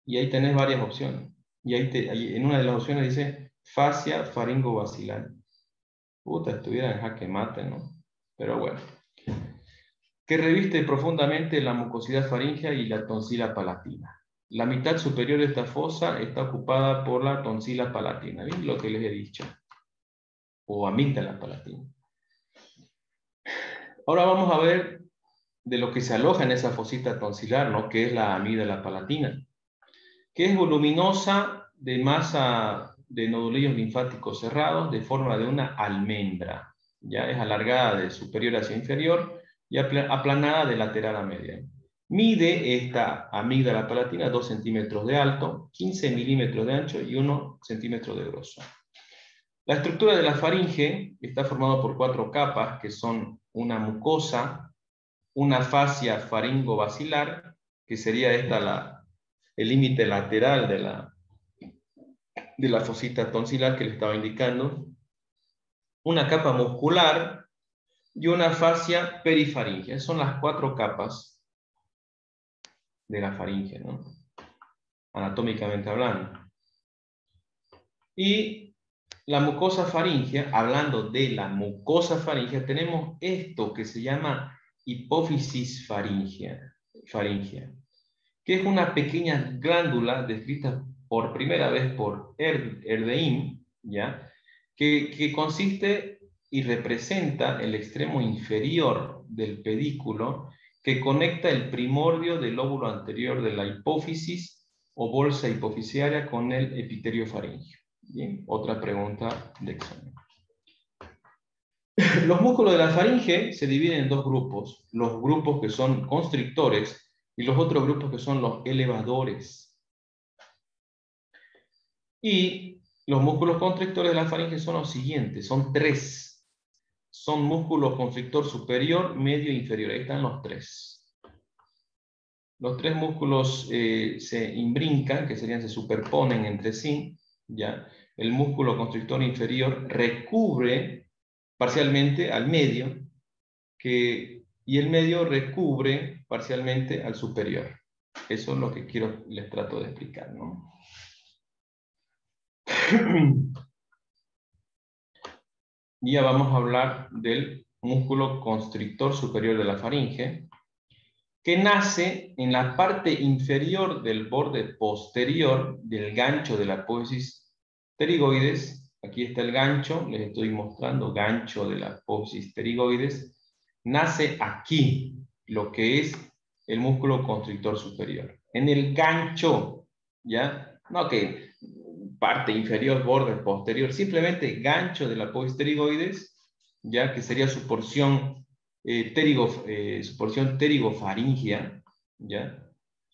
Y ahí tenés varias opciones. Y ahí en una de las opciones dice fascia faringobacilar. Puta, estuviera en jaque mate, ¿no? Pero bueno. Que reviste profundamente la mucosidad faríngea y la tonsila palatina. La mitad superior de esta fosa está ocupada por la tonsila palatina. ¿Bien? Lo que les he dicho. O amígdala palatina. Ahora vamos a ver de lo que se aloja en esa fosita tonsilar, ¿no? Que es la amígdala palatina, que es voluminosa de masa de nodulillos linfáticos cerrados de forma de una almendra. Ya es alargada de superior hacia inferior y aplanada de lateral a media. Mide esta amígdala palatina 2 centímetros de alto, 15 milímetros de ancho y 1 centímetro de grosor. La estructura de la faringe está formada por 4 capas, que son una mucosa, una fascia faringobacilar, que sería esta el límite lateral de la fosita tonsilar que le estaba indicando, una capa muscular y una fascia perifaringea. Son las 4 capas de la faringe, ¿no? Anatómicamente hablando. Y la mucosa faríngea, hablando de la mucosa faríngea, tenemos esto que se llama hipófisis faríngea, que es una pequeña glándula descrita por primera vez por Erdheim, ¿ya? Que consiste y representa el extremo inferior del pedículo que conecta el primordio del lóbulo anterior de la hipófisis o bolsa hipofisiaria con el epitelio faríngeo. Bien, otra pregunta de examen. Los músculos de la faringe se dividen en 2 grupos, los grupos que son constrictores y los otros grupos que son los elevadores. Y los músculos constrictores de la faringe son los siguientes, son 3. Son músculos constrictor superior, medio e inferior. Ahí están los 3. Los 3 músculos se imbrincan, que serían, se superponen entre sí, ¿ya? El músculo constrictor inferior recubre parcialmente al medio, y el medio recubre parcialmente al superior. Eso es lo que les trato de explicar, ¿no? Y ya vamos a hablar del músculo constrictor superior de la faringe, que nace en la parte inferior del borde posterior del gancho de la apófisis pterigoides. Aquí está el gancho, les estoy mostrando, gancho de la apófisis pterigoides. Nace aquí, lo que es el músculo constrictor superior. En el gancho, ¿ya? No que parte inferior, borde posterior, simplemente gancho de la apófisis pterigoides, ¿ya? Que sería su porción su porción pterigofaringea, ¿ya?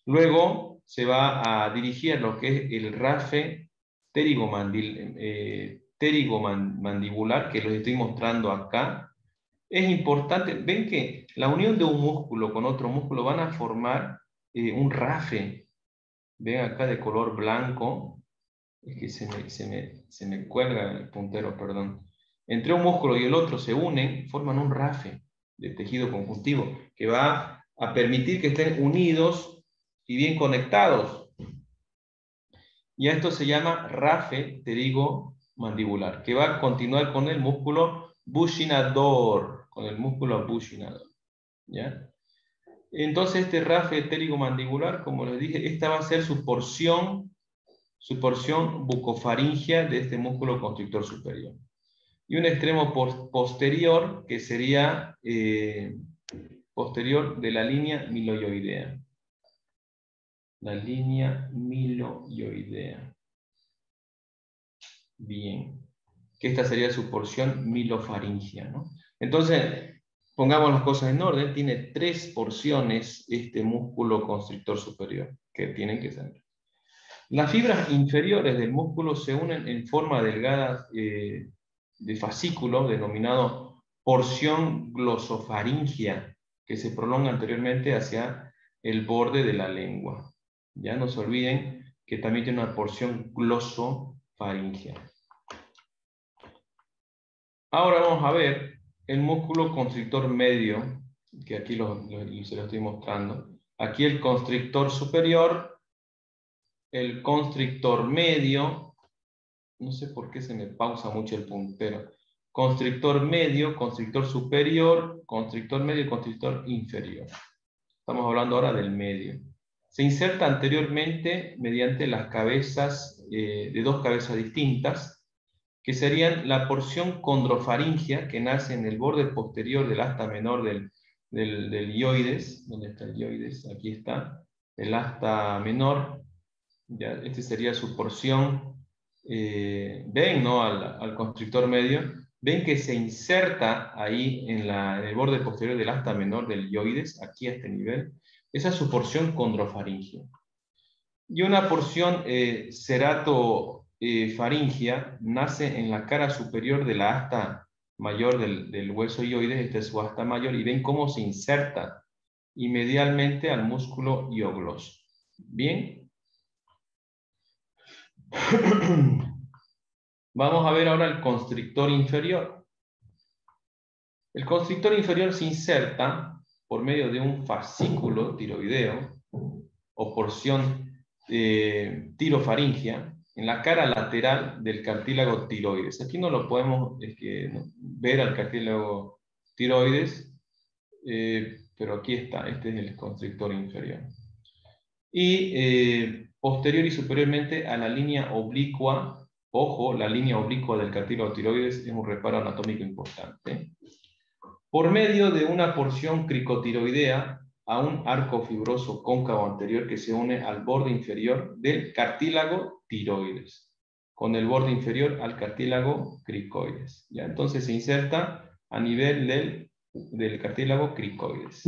Luego se va a dirigir a lo que es el rafe pterigomandibular, que los estoy mostrando acá. Es importante, ven que la unión de un músculo con otro músculo van a formar un rafe. Ven acá de color blanco, es que se me cuelga el puntero, perdón. Entre un músculo y el otro se unen, forman un rafe de tejido conjuntivo que va a permitir que estén unidos y bien conectados. Y a esto se llama rafe pterigomandibular, que va a continuar con el músculo bushinador, ¿ya? Entonces este rafe pterigomandibular, como les dije, esta va a ser su porción bucofaringea de este músculo constrictor superior. y un extremo posterior, que sería posterior de la línea miloioidea. La línea miloioidea. Bien. Que esta sería su porción milofaringia, ¿no? Entonces, pongamos las cosas en orden. Tiene 3 porciones este músculo constrictor superior, que tienen que ser. Las fibras inferiores del músculo se unen en forma delgada de fascículo, denominado porción glosofaringia, que se prolonga anteriormente hacia el borde de la lengua. Ya no se olviden que también tiene una porción glosofaringia. Ahora vamos a ver el músculo constrictor medio, que aquí se lo estoy mostrando. Aquí el constrictor superior, el constrictor medio, no sé por qué se me pausa mucho el puntero. Constrictor medio, constrictor superior, constrictor medio y constrictor inferior. Estamos hablando ahora del medio. Se inserta anteriormente mediante las cabezas, de 2 cabezas distintas, que serían la porción condrofaringia, que nace en el borde posterior del asta menor del ioides. ¿Dónde está el ioides? Aquí está. El asta menor. Ya, este sería su porción. Ven, ¿no? Al constrictor medio. Ven que se inserta ahí en el borde posterior del asta menor del ioides, aquí a este nivel. Esa es su porción condrofaringia. Y una porción ceratofaringia nace en la cara superior de la asta mayor del hueso ioides. Este es su asta mayor, y ven cómo se inserta medialmente al músculo iogloso. Bien. Vamos a ver ahora el constrictor inferior. El constrictor inferior se inserta por medio de un fascículo tiroideo o porción tirofaringia en la cara lateral del cartílago tiroides. Aquí no lo podemos ver al cartílago tiroides, pero aquí está. Este es el constrictor inferior. Y posterior y superiormente a la línea oblicua. Ojo, la línea oblicua del cartílago tiroides es un reparo anatómico importante. Por medio de una porción cricotiroidea a un arco fibroso cóncavo anterior que se une al borde inferior del cartílago tiroides, con el borde inferior al cartílago cricoides. ¿Ya? Entonces se inserta a nivel del cartílago cricoides.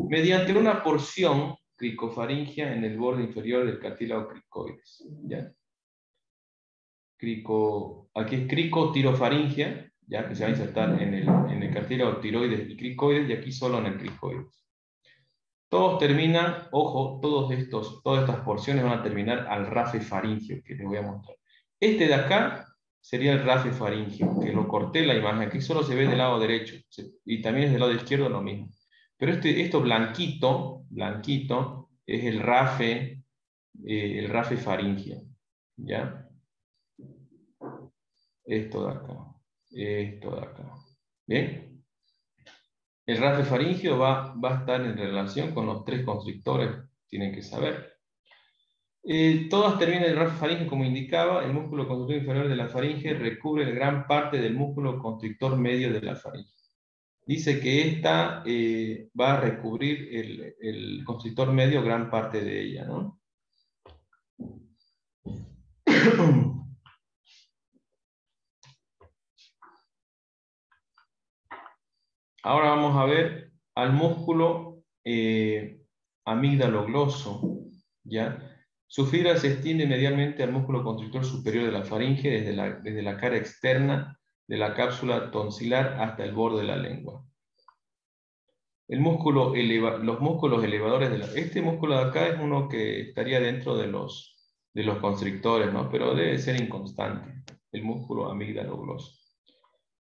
Mediante una porción cricofaringia en el borde inferior del cartílago cricoides. ¿Ya? Aquí es cricotirofaringia, ya que se va a insertar en el cartílago tiroides y cricoides, y aquí solo en el cricoides. Todos terminan, ojo, todas estas porciones van a terminar al rafe faringio, que les voy a mostrar. Este de acá sería el rafe faringio, que lo corté la imagen. Aquí solo se ve del lado derecho, y también es del lado izquierdo lo mismo. Pero esto blanquito es el rafe faringio, ¿ya? Esto de acá. ¿Bien? El rafe faringio va a estar en relación con los 3 constrictores, tienen que saber. Todas terminan el rafe faringio, como indicaba. El músculo constrictor inferior de la faringe recubre gran parte del músculo constrictor medio de la faringe. Dice que esta va a recubrir el constrictor medio gran parte de ella, ¿no? Ahora vamos a ver al músculo amígdalo-gloso, ¿ya? Su fibra se extiende medialmente al músculo constrictor superior de la faringe desde la cara externa de la cápsula tonsilar hasta el borde de la lengua. Los músculos elevadores este músculo de acá es uno que estaría dentro de los constrictores, ¿no? Pero debe ser inconstante, el músculo amígdalo-gloso.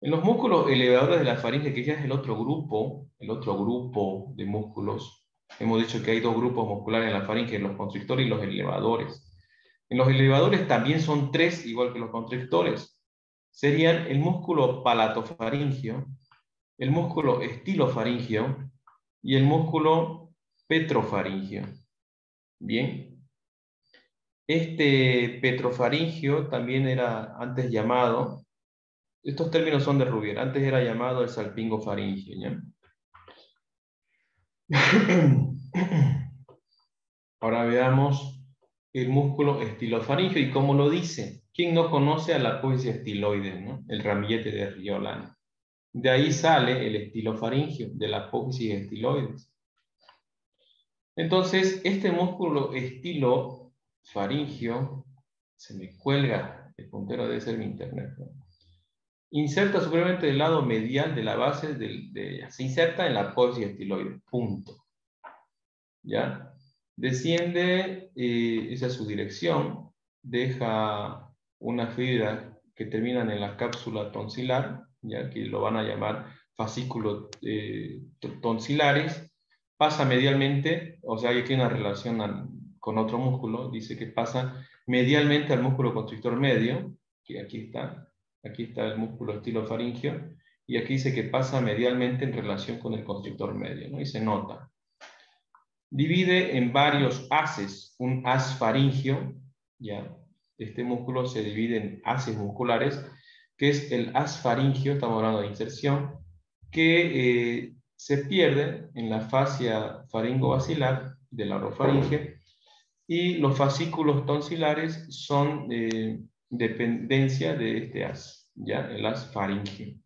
En los músculos elevadores de la faringe, que ya es el otro grupo de músculos, hemos dicho que hay 2 grupos musculares en la faringe, los constrictores y los elevadores. En los elevadores también son 3, igual que los constrictores. Serían el músculo palatofaringio, el músculo estilofaringio y el músculo petrofaringio. Bien. Este petrofaringio también era antes llamado Estos términos son de Rubier. Antes era llamado el salpingo faríngeo, ¿ya? Ahora veamos el músculo estilofaríngeo y cómo lo dice. ¿Quién no conoce a la apófisis estiloide, ¿no? El ramillete de Riolan. De ahí sale el estilofaríngeo, de la apófisis estiloides. Entonces, este músculo estilofaríngeo, se me cuelga, el puntero debe ser mi internet, ¿no? Inserta superiormente del lado medial de la base, se inserta en la apófisis estiloide, punto. ¿Ya? Desciende, esa es su dirección, deja una fibra que terminan en la cápsula tonsilar, ya que lo van a llamar fascículos tonsilares, pasa medialmente, o sea, hay aquí una relación con otro músculo, dice que pasa medialmente al músculo constrictor medio, que aquí está el músculo estilofaríngeo, y aquí dice que pasa medialmente en relación con el constrictor medio, ¿no? Y se nota. Divide en varios haces, un haz faríngeo, ya, este músculo se divide en haces musculares, que es el haz faríngeo, estamos hablando de inserción, que se pierde en la fascia faringobacilar de la orofaringe, y los fascículos tonsilares son dependencia de este haz, ya, el haz faríngeo.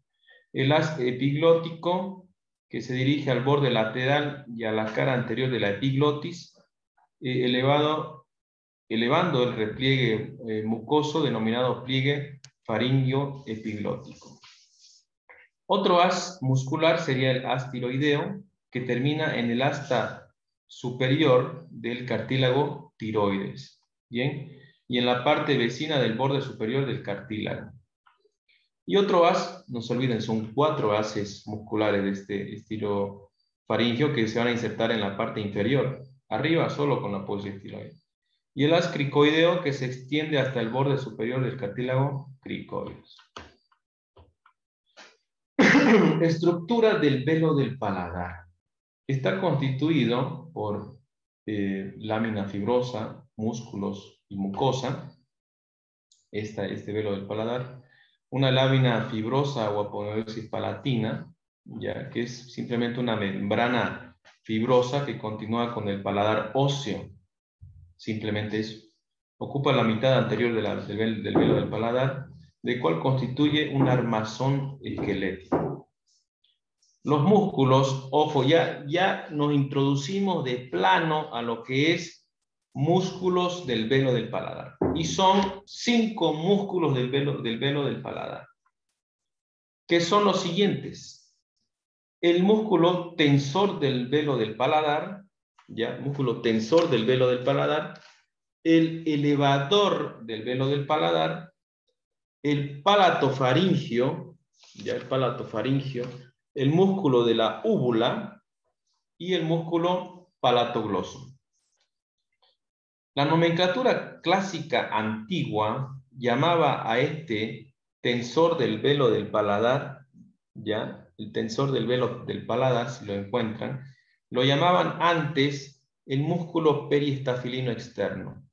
El haz epiglótico, que se dirige al borde lateral y a la cara anterior de la epiglotis, elevando el repliegue mucoso denominado pliegue faríngeo epiglótico. Otro haz muscular sería el haz tiroideo, que termina en el asta superior del cartílago tiroides, ¿bien? Y en la parte vecina del borde superior del cartílago. Y otro haz, no se olviden, son 4 haces musculares de este estilo faríngeo que se van a insertar en la parte inferior, arriba solo con la apófisis estiloide. Y el haz cricoideo, que se extiende hasta el borde superior del cartílago cricoides. Estructura del velo del paladar. Está constituido por lámina fibrosa, músculos y mucosa, este velo del paladar. Una lámina fibrosa o aponeursis palatina, ya, que es simplemente una membrana fibrosa que continúa con el paladar óseo. Simplemente eso. Ocupa la mitad anterior del velo del paladar, del cual constituye un armazón esquelético. Los músculos, ojo, ya nos introducimos de plano a lo que es músculos del velo del paladar. Y son 5 músculos del velo del paladar, que son los siguientes. El músculo tensor del velo del paladar, ya, músculo tensor del velo del paladar, el elevador del velo del paladar, el palatofaringio, ya, el palatofaringio, el músculo de la úvula y el músculo palatogloso. La nomenclatura clásica antigua llamaba a este tensor del velo del paladar, ya, el tensor del velo del paladar, si lo encuentran, lo llamaban antes el músculo periestafilino externo,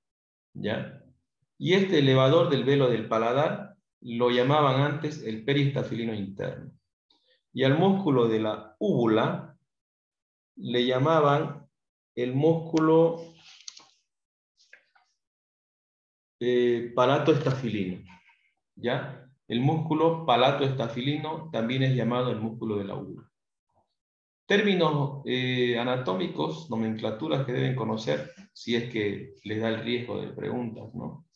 ya, y este elevador del velo del paladar lo llamaban antes el periestafilino interno. Y al músculo de la úvula le llamaban el músculo palatoestafilino, ¿ya? El músculo palatoestafilino también es llamado el músculo de la úvula. Términos anatómicos, nomenclaturas que deben conocer, si es que les da el riesgo de preguntas, ¿no?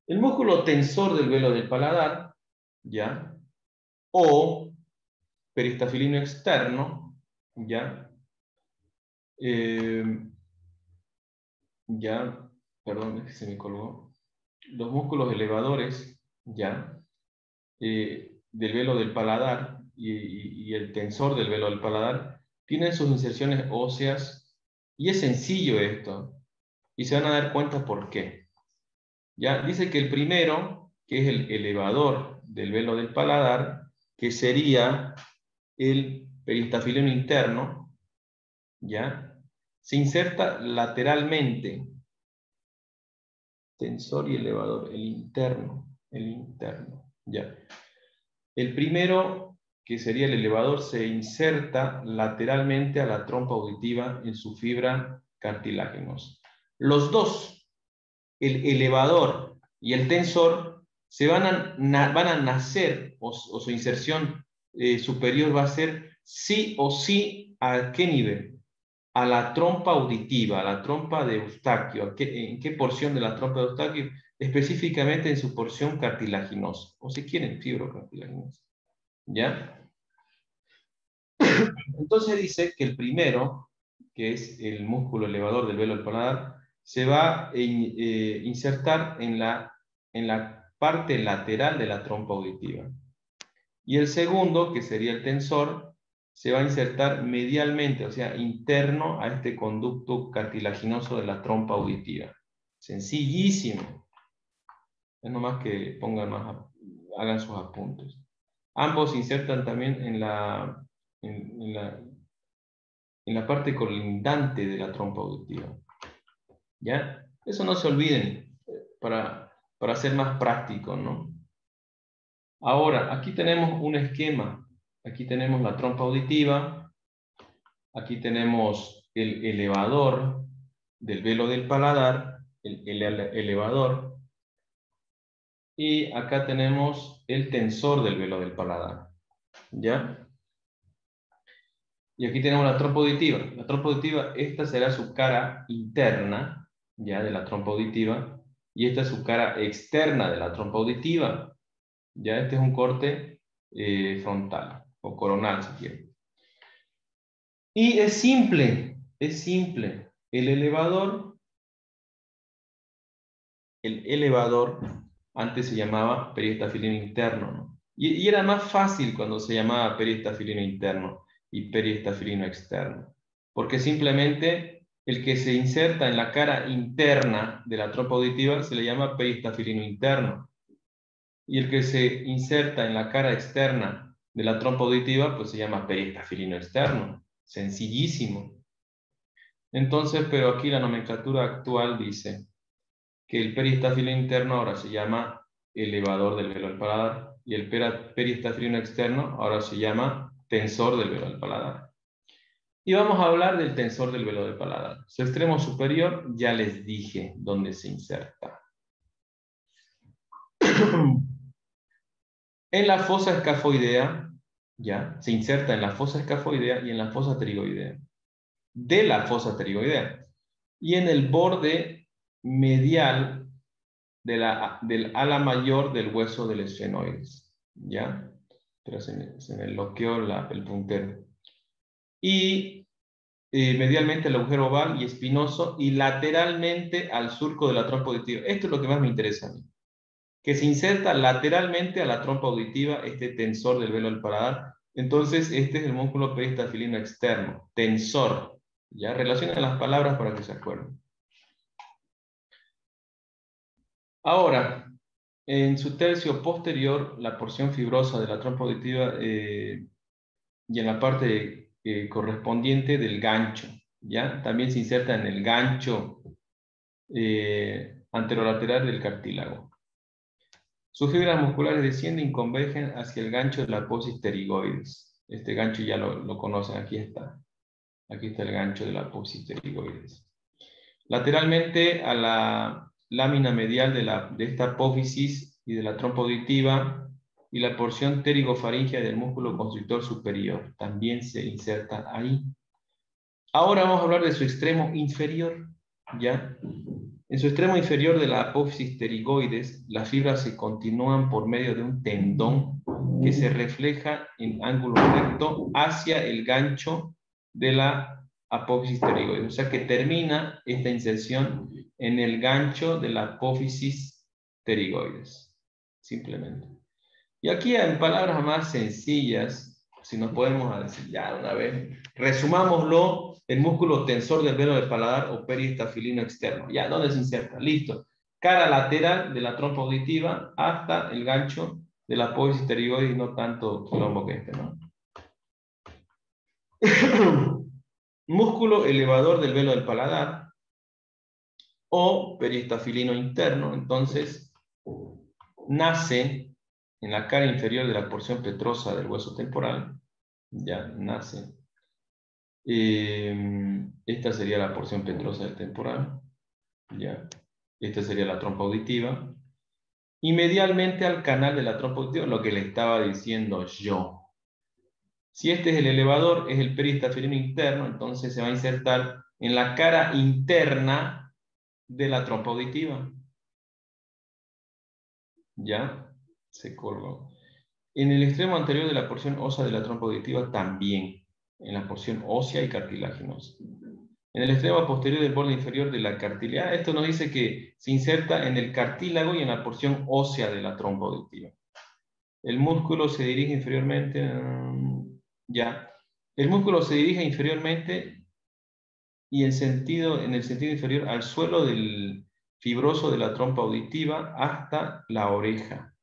El músculo tensor del velo del paladar, ¿ya? O periestafilino externo, ¿ya? Ya, perdón, es que se me colgó. Los músculos elevadores, ya, del velo del paladar y el tensor del velo del paladar, tienen sus inserciones óseas, y es sencillo esto, y se van a dar cuenta por qué. Ya, dice que el primero, que es el elevador del velo del paladar, que sería el periestafilino interno, ya, se inserta lateralmente. Tensor y elevador, el interno, ya. El primero, que sería el elevador, se inserta lateralmente a la trompa auditiva en su fibra cartilaginos. Los dos, el elevador y el tensor, van a nacer, o su inserción superior va a ser sí o sí, ¿a qué nivel? A la trompa auditiva, a la trompa de Eustaquio. ¿En qué porción de la trompa de Eustaquio? Específicamente en su porción cartilaginosa, o si quieren, fibrocartilaginosa. ¿Ya? Entonces dice que el primero, que es el músculo elevador del velo del paladar, se va a insertar en la parte lateral de la trompa auditiva. Y el segundo, que sería el tensor, se va a insertar medialmente, o sea, interno a este conducto cartilaginoso de la trompa auditiva. Sencillísimo. Es nomás que hagan sus apuntes. Ambos se insertan también en la parte colindante de la trompa auditiva. ¿Ya? Eso no se olviden para ser más práctico, ¿no? Ahora, aquí tenemos un esquema. Aquí tenemos la trompa auditiva. Aquí tenemos el elevador del velo del paladar, el elevador. Y acá tenemos el tensor del velo del paladar. ¿Ya? Y aquí tenemos la trompa auditiva. La trompa auditiva, esta será su cara interna, ya, de la trompa auditiva, y esta es su cara externa de la trompa auditiva. Ya, este es un corte frontal, o coronal, si quieren. Y es simple. El elevador antes se llamaba periestafilino interno, ¿no? Y era más fácil cuando se llamaba periestafilino interno y periestafilino externo, porque simplemente el que se inserta en la cara interna de la trompa auditiva se le llama periestafilino interno, y el que se inserta en la cara externa de la trompa auditiva pues se llama periestafilino externo. Sencillísimo. Entonces, pero aquí la nomenclatura actual dice que el periestafilino interno ahora se llama elevador del velo del paladar y el periestafilino externo ahora se llama tensor del velo del paladar. Y vamos a hablar del tensor del velo del paladar. Su extremo superior ya les dije dónde se inserta. En la fosa escafoidea, ya, se inserta en la fosa escafoidea y en la fosa pterigoidea. De la fosa pterigoidea. Y en el borde medial del ala mayor del hueso del esfenoides. ¿Ya? Pero se me bloqueó el puntero. Y medialmente el agujero oval y espinoso y lateralmente al surco de la trompa auditiva. Esto es lo que más me interesa a mí. Que se inserta lateralmente a la trompa auditiva este tensor del velo del paladar. Entonces, este es el músculo periestafilino externo. Tensor. ¿Ya? Relacionen las palabras para que se acuerden. Ahora, en su tercio posterior, la porción fibrosa de la trompa auditiva y en la parte correspondiente del gancho, ¿ya? También se inserta en el gancho anterolateral del cartílago. Sus fibras musculares descienden y convergen hacia el gancho de la apófisis pterigoides. Este gancho ya lo conocen, aquí está. Aquí está el gancho de la apófisis pterigoides. Lateralmente a la lámina medial de esta apófisis y de la trompa auditiva y la porción pterigofaringea del músculo constrictor superior también se inserta ahí. Ahora vamos a hablar de su extremo inferior, ¿ya? En su extremo inferior de la apófisis pterigoides, las fibras se continúan por medio de un tendón que se refleja en ángulo recto hacia el gancho de la apófisis pterigoides. O sea que termina esta inserción en el gancho de la apófisis pterigoides. Simplemente. Y aquí en palabras más sencillas, si nos podemos decir ya una vez, resumámoslo, el músculo tensor del velo del paladar o periestafilino externo. Ya, ¿dónde se inserta? Listo. Cara lateral de la trompa auditiva hasta el gancho de la apófisis pterigoides y no tanto quilombo que este, ¿no? Músculo elevador del velo del paladar o periestafilino interno, entonces nace en la cara inferior de la porción petrosa del hueso temporal, ya nace. Esta sería la porción petrosa del temporal, ya. Esta sería la trompa auditiva. Y medialmente al canal de la trompa auditiva, lo que le estaba diciendo yo. Si este es el elevador, es el peristafelino interno, entonces se va a insertar en la cara interna de la trompa auditiva. ¿Ya? Se colgó. En el extremo anterior de la porción ósea de la trompa auditiva también, en la porción ósea y cartilaginosa. En el extremo posterior del borde inferior de la cartílago, esto nos dice que se inserta en el cartílago y en la porción ósea de la trompa auditiva. El músculo se dirige inferiormente, ya. El músculo se dirige inferiormente y en el sentido inferior al suelo del fibroso de la trompa auditiva hasta la oreja,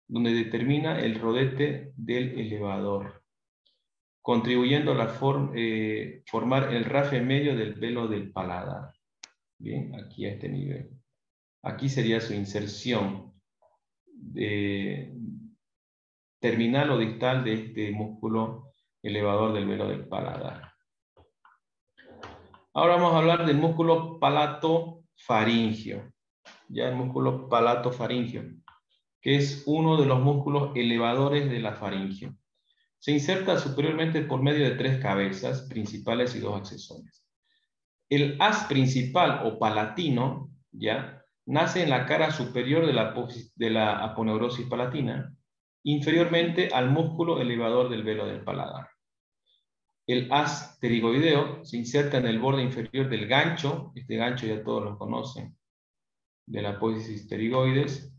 donde determina el rodete del elevador, contribuyendo a formar el rafe medio del velo del paladar. Bien, aquí a este nivel. Aquí sería su inserción terminal o distal de este músculo elevador del velo del paladar. Ahora vamos a hablar del músculo palatofaringio. Ya el músculo palatofaringio, que es uno de los músculos elevadores de la faringe. Se inserta superiormente por medio de 3 cabezas principales y 2 accesorias. El haz principal o palatino, ya, nace en la cara superior de la aponeurosis palatina, inferiormente al músculo elevador del velo del paladar. El haz pterigoideo se inserta en el borde inferior del gancho, este gancho ya todos lo conocen, de la apófisis pterigoides,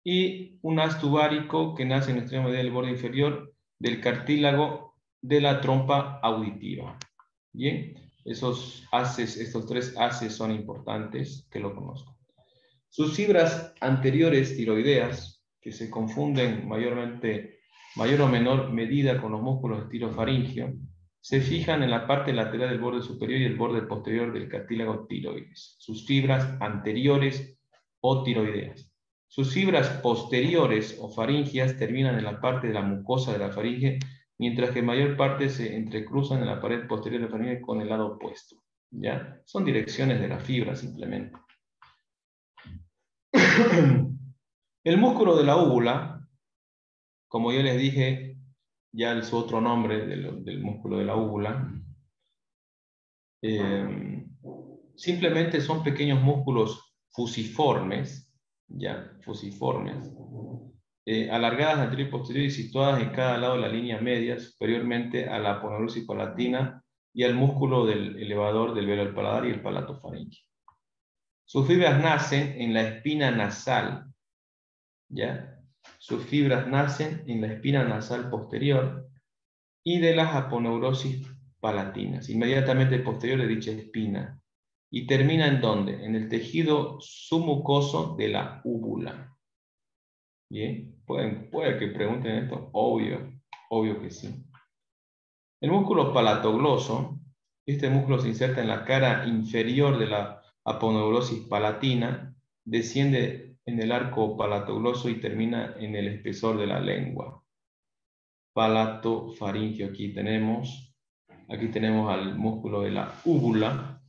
y un haz tubárico que nace en el extremo del borde inferior del cartílago de la trompa auditiva. Bien, estos 3 haces son importantes que lo conozcan. Sus fibras anteriores tiroideas, que se confunden mayor o menor medida con los músculos estirofaringio, se fijan en la parte lateral del borde superior y el borde posterior del cartílago tiroides. Sus fibras anteriores o tiroideas. Sus fibras posteriores o faringias terminan en la parte de la mucosa de la faringe, mientras que en mayor parte se entrecruzan en la pared posterior de la faringe con el lado opuesto. ¿Ya? Son direcciones de la fibra simplemente. El músculo de la úvula, como ya les dije, ya es otro nombre del músculo de la úvula, simplemente son pequeños músculos fusiformes, ya, fusiformes, alargadas anterior y posterior y situadas en cada lado de la línea media, superiormente a la aponeurosis palatina y al músculo del elevador del velo del paladar y el palatofaringio. Sus fibras nacen en la espina nasal, ¿ya? Sus fibras nacen en la espina nasal posterior y de las aponeurosis palatinas, inmediatamente posterior de dicha espina. ¿Y termina en dónde? En el tejido submucoso de la úvula. ¿Bien? Puede que pregunten esto, obvio que sí. El músculo palatogloso, este músculo se inserta en la cara inferior de la aponeurosis palatina, desciende en el arco palatogloso y termina en el espesor de la lengua. Palatofaringio, aquí tenemos al músculo de la úvula,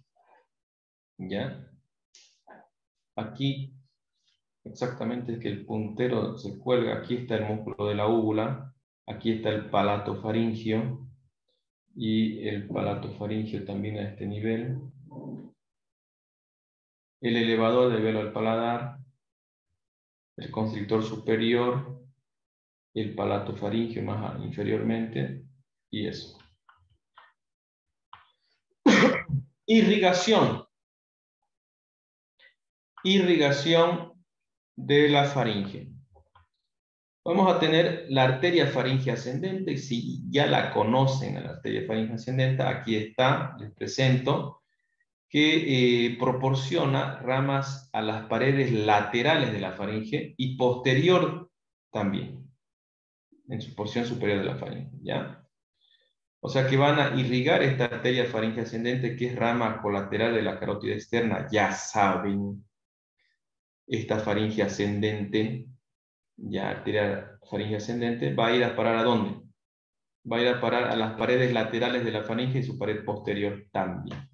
¿ya? Aquí exactamente es que el puntero se cuelga, aquí está el músculo de la úvula, aquí está el palatofaringio, y el palatofaringio también a este nivel. El elevador del velo del paladar, el constrictor superior, el palatofaringio más inferiormente, y eso. Irrigación. Irrigación de la faringe. Vamos a tener la arteria faringe ascendente. Si ya la conocen, la arteria faringe ascendente, aquí está, les presento, que proporciona ramas a las paredes laterales de la faringe y posterior también, en su porción superior de la faringe, ¿ya? O sea que van a irrigar esta arteria faringe ascendente, que es rama colateral de la carótida externa, ya saben, esta faringe ascendente, ya arteria faringe ascendente, va a ir a parar ¿a dónde? Va a ir a parar a las paredes laterales de la faringe y su pared posterior también.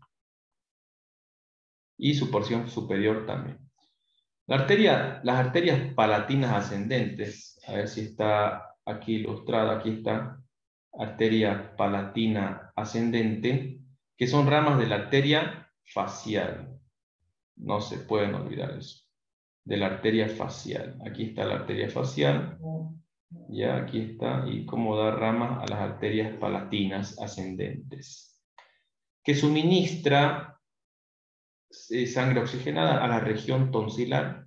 Y su porción superior también. Las arterias palatinas ascendentes, a ver si está aquí ilustrada, aquí está, arteria palatina ascendente, que son ramas de la arteria facial. No se pueden olvidar eso. De la arteria facial. Aquí está la arteria facial. Ya aquí está. Y cómo da ramas a las arterias palatinas ascendentes. Que suministra sangre oxigenada a la región tonsilar.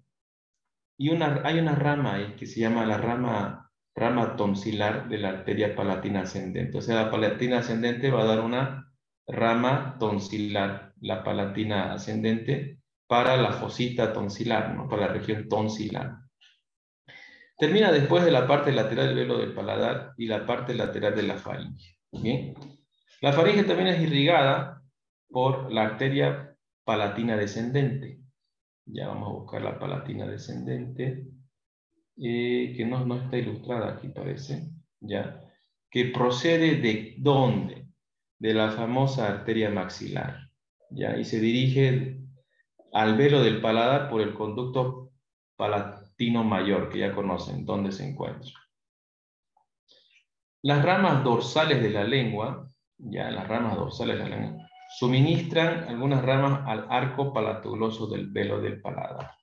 Y hay una rama ahí que se llama la rama tonsilar de la arteria palatina ascendente. O sea, la palatina ascendente va a dar una rama tonsilar, la palatina ascendente, para la fosita tonsilar, ¿no? Para la región tonsilar. Termina después de la parte lateral del velo del paladar y la parte lateral de la faringe. ¿Bien? La faringe también es irrigada por la arteria palatina descendente. Ya vamos a buscar la palatina descendente, que no está ilustrada aquí parece, ya, que procede de ¿dónde? De la famosa arteria maxilar, ya, y se dirige al velo del paladar por el conducto palatino mayor, que ya conocen, dónde se encuentra. Las ramas dorsales de la lengua, ya, las ramas dorsales de la lengua, suministran algunas ramas al arco palatogloso del velo del paladar.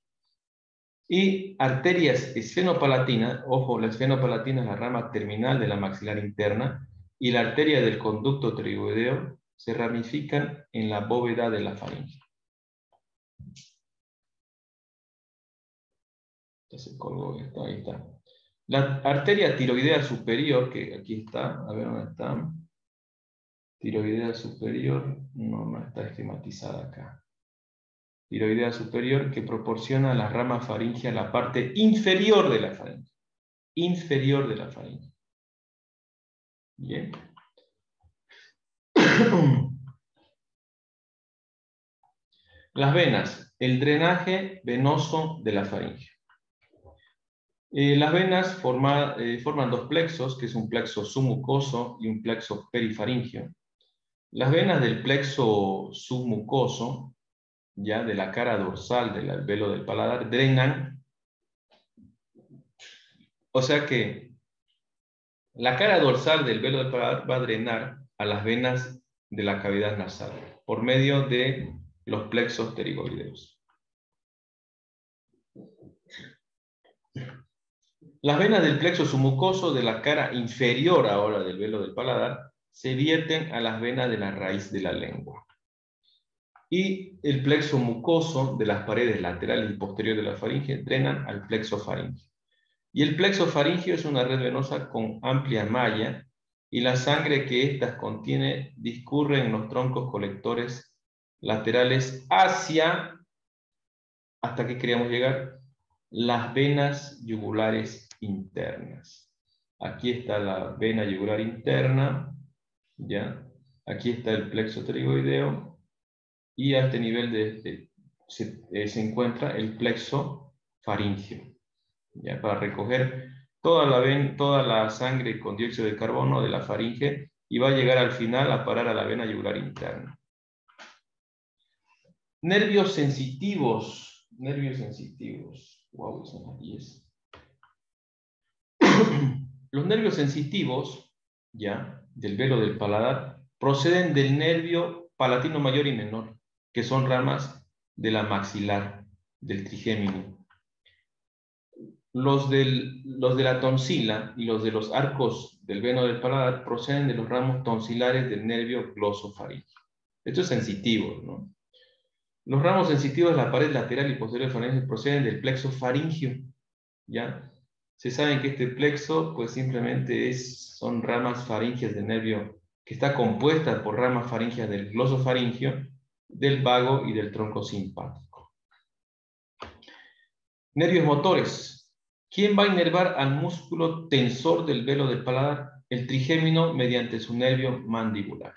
Y arterias esfenopalatinas, ojo, la esfenopalatina es la rama terminal de la maxilar interna, y la arteria del conducto pterigoideo se ramifican en la bóveda de la faringe. Ya se colgó esto, ahí está. La arteria tiroidea superior, que aquí está, a ver dónde está. Tiroidea superior, no está esquematizada acá. Tiroidea superior que proporciona a la rama faringea la parte inferior de la faringe. Inferior de la faringe. Bien. Las venas, el drenaje venoso de la faringe. Las venas forman dos plexos, que es un plexo submucoso y un plexo perifaringio. Las venas del plexo submucoso, ya de la cara dorsal del velo del paladar, drenan. O sea que la cara dorsal del velo del paladar va a drenar a las venas de la cavidad nasal por medio de los plexos pterigoideos. Las venas del plexo submucoso de la cara inferior ahora del velo del paladar se vierten a las venas de la raíz de la lengua. Y el plexo mucoso de las paredes laterales y posteriores de la faringe drenan al plexo faringeo. Y el plexo faringeo es una red venosa con amplia malla y la sangre que éstas contiene discurre en los troncos colectores laterales hacia, ¿hasta qué queríamos llegar? Las venas yugulares internas. Aquí está la vena yugular interna, ¿ya? Aquí está el plexo pterigoideo y a este nivel se encuentra el plexo faringeo, ¿ya? Para recoger toda la sangre con dióxido de carbono de la faringe y va a llegar al final a parar a la vena yugular interna. Nervios sensitivos. Nervios sensitivos. Wow, son las 10. Los nervios sensitivos, ya, del velo del paladar, proceden del nervio palatino mayor y menor, que son ramas de la maxilar, del trigémino. Los de la tonsila y los de los arcos del veno del paladar proceden de los ramos tonsilares del nervio glosofaríngeo. Esto es sensitivo, ¿no? Los ramos sensitivos de la pared lateral y posterior faríngea proceden del plexo faríngeo, ¿ya? Se sabe que este plexo, pues simplemente son ramas faríngeas del nervio, que está compuesta por ramas faríngeas del glosofaríngeo, del vago y del tronco simpático. Nervios motores. ¿Quién va a inervar al músculo tensor del velo del paladar? El trigémino mediante su nervio mandibular.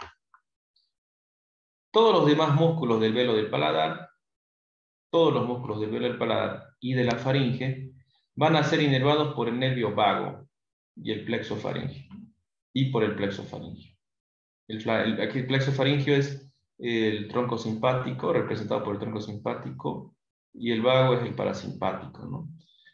Todos los demás músculos del velo del paladar, todos los músculos del velo del paladar y de la faringe van a ser inervados por el nervio vago y el plexo faríngeo. Y por el plexo faríngeo. Aquí el plexo faríngeo es el tronco simpático, representado por el tronco simpático, y el vago es el parasimpático, ¿no?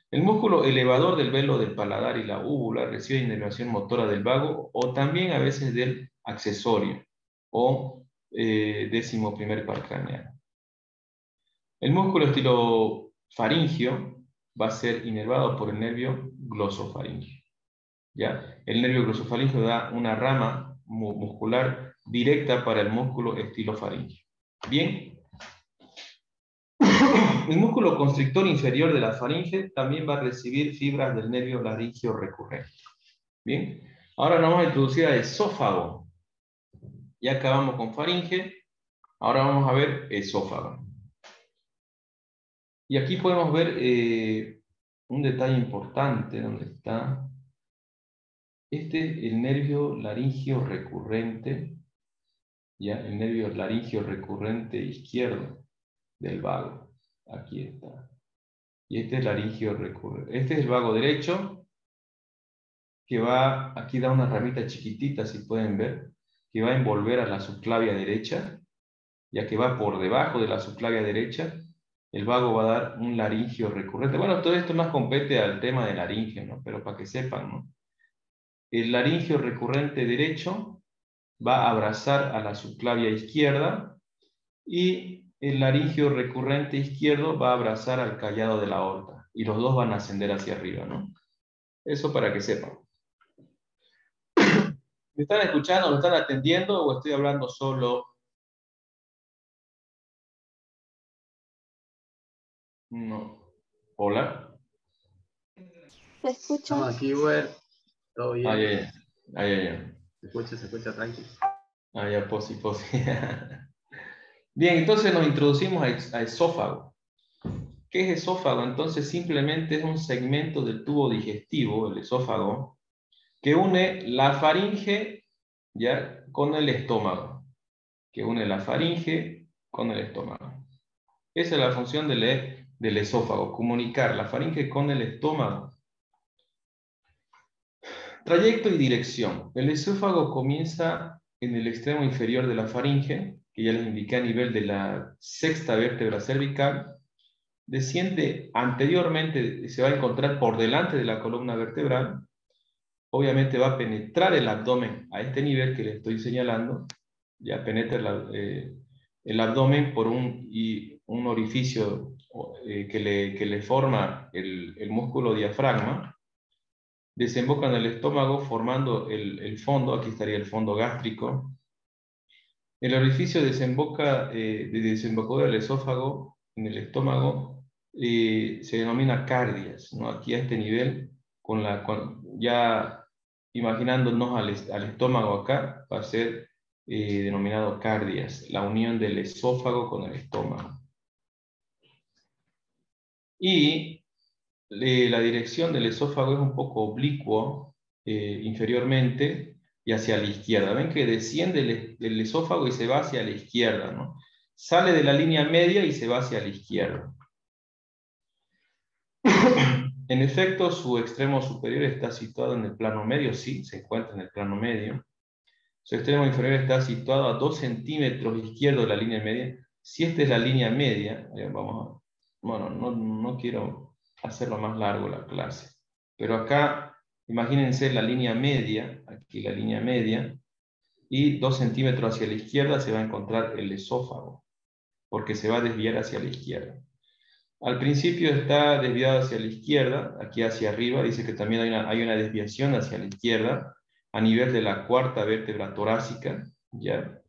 El músculo elevador del velo del paladar y la úvula recibe inervación motora del vago o también a veces del accesorio o 11º par craneal. El músculo estilofaringio va a ser inervado por el nervio glosofaringio. ¿Ya? El nervio glosofaringio da una rama muscular directa para el músculo estilofaringio. Bien. El músculo constrictor inferior de la faringe también va a recibir fibras del nervio laringio recurrente. Bien. Ahora nos vamos a introducir al esófago. Ya acabamos con faringe. Ahora vamos a ver esófago. Y aquí podemos ver un detalle importante. ¿Dónde está? El nervio laringio recurrente. Ya, el nervio laringio recurrente izquierdo del vago. Aquí está. Y este es laringio recurrente. Este es el vago derecho, que va, aquí da una ramita chiquitita, si pueden ver, que va a envolver a la subclavia derecha, ya que va por debajo de la subclavia derecha. El vago va a dar un laringio recurrente. Bueno, todo esto más compete al tema de laringe, ¿no? Pero para que sepan, ¿no? El laringio recurrente derecho va a abrazar a la subclavia izquierda y el laringio recurrente izquierdo va a abrazar al callado de la aorta y los dos van a ascender hacia arriba, ¿no? Eso para que sepan. ¿Me están escuchando? ¿Me están atendiendo o estoy hablando solo? No. ¿Hola? Se escucha. Estamos aquí, güey. Todo Ah, bien. ya, ya. Ah, ya, ya. Se escucha tranquilo. Ah, ya, posi. Bien, entonces nos introducimos a esófago. ¿Qué es esófago? Entonces simplemente es un segmento del tubo digestivo, el esófago, que une la faringe, ¿ya?, con el estómago. Que une la faringe con el estómago. Esa es la función del esófago, comunicar la faringe con el estómago. Trayecto y dirección. El esófago comienza en el extremo inferior de la faringe, que ya les indiqué a nivel de la 6ª vértebra cervical. Desciende anteriormente, se va a encontrar por delante de la columna vertebral. Obviamente va a penetrar el abdomen a este nivel que les estoy señalando. Ya penetra el abdomen por un orificio que le forma el músculo diafragma. Desemboca en el estómago formando el fondo. Aquí estaría el fondo gástrico. El orificio de desembocadura del esófago en el estómago se denomina cardias, ¿no? Aquí a este nivel, ya imaginándonos al estómago acá, va a ser denominado cardias, la unión del esófago con el estómago. Y la dirección del esófago es un poco oblicuo inferiormente y hacia la izquierda. Ven que desciende el esófago y se va hacia la izquierda, ¿no? Sale de la línea media y se va hacia la izquierda. En efecto, su extremo superior está situado en el plano medio, sí, se encuentra en el plano medio. Su extremo inferior está situado a 2 centímetros izquierdo de la línea media. Si esta es la línea media, bueno, no quiero hacerlo más largo la clase, pero acá, imagínense la línea media, aquí la línea media, y 2 centímetros hacia la izquierda se va a encontrar el esófago, porque se va a desviar hacia la izquierda. Al principio está desviado hacia la izquierda, aquí hacia arriba, dice que también hay una desviación hacia la izquierda, a nivel de la 4ª vértebra torácica, ¿ya?,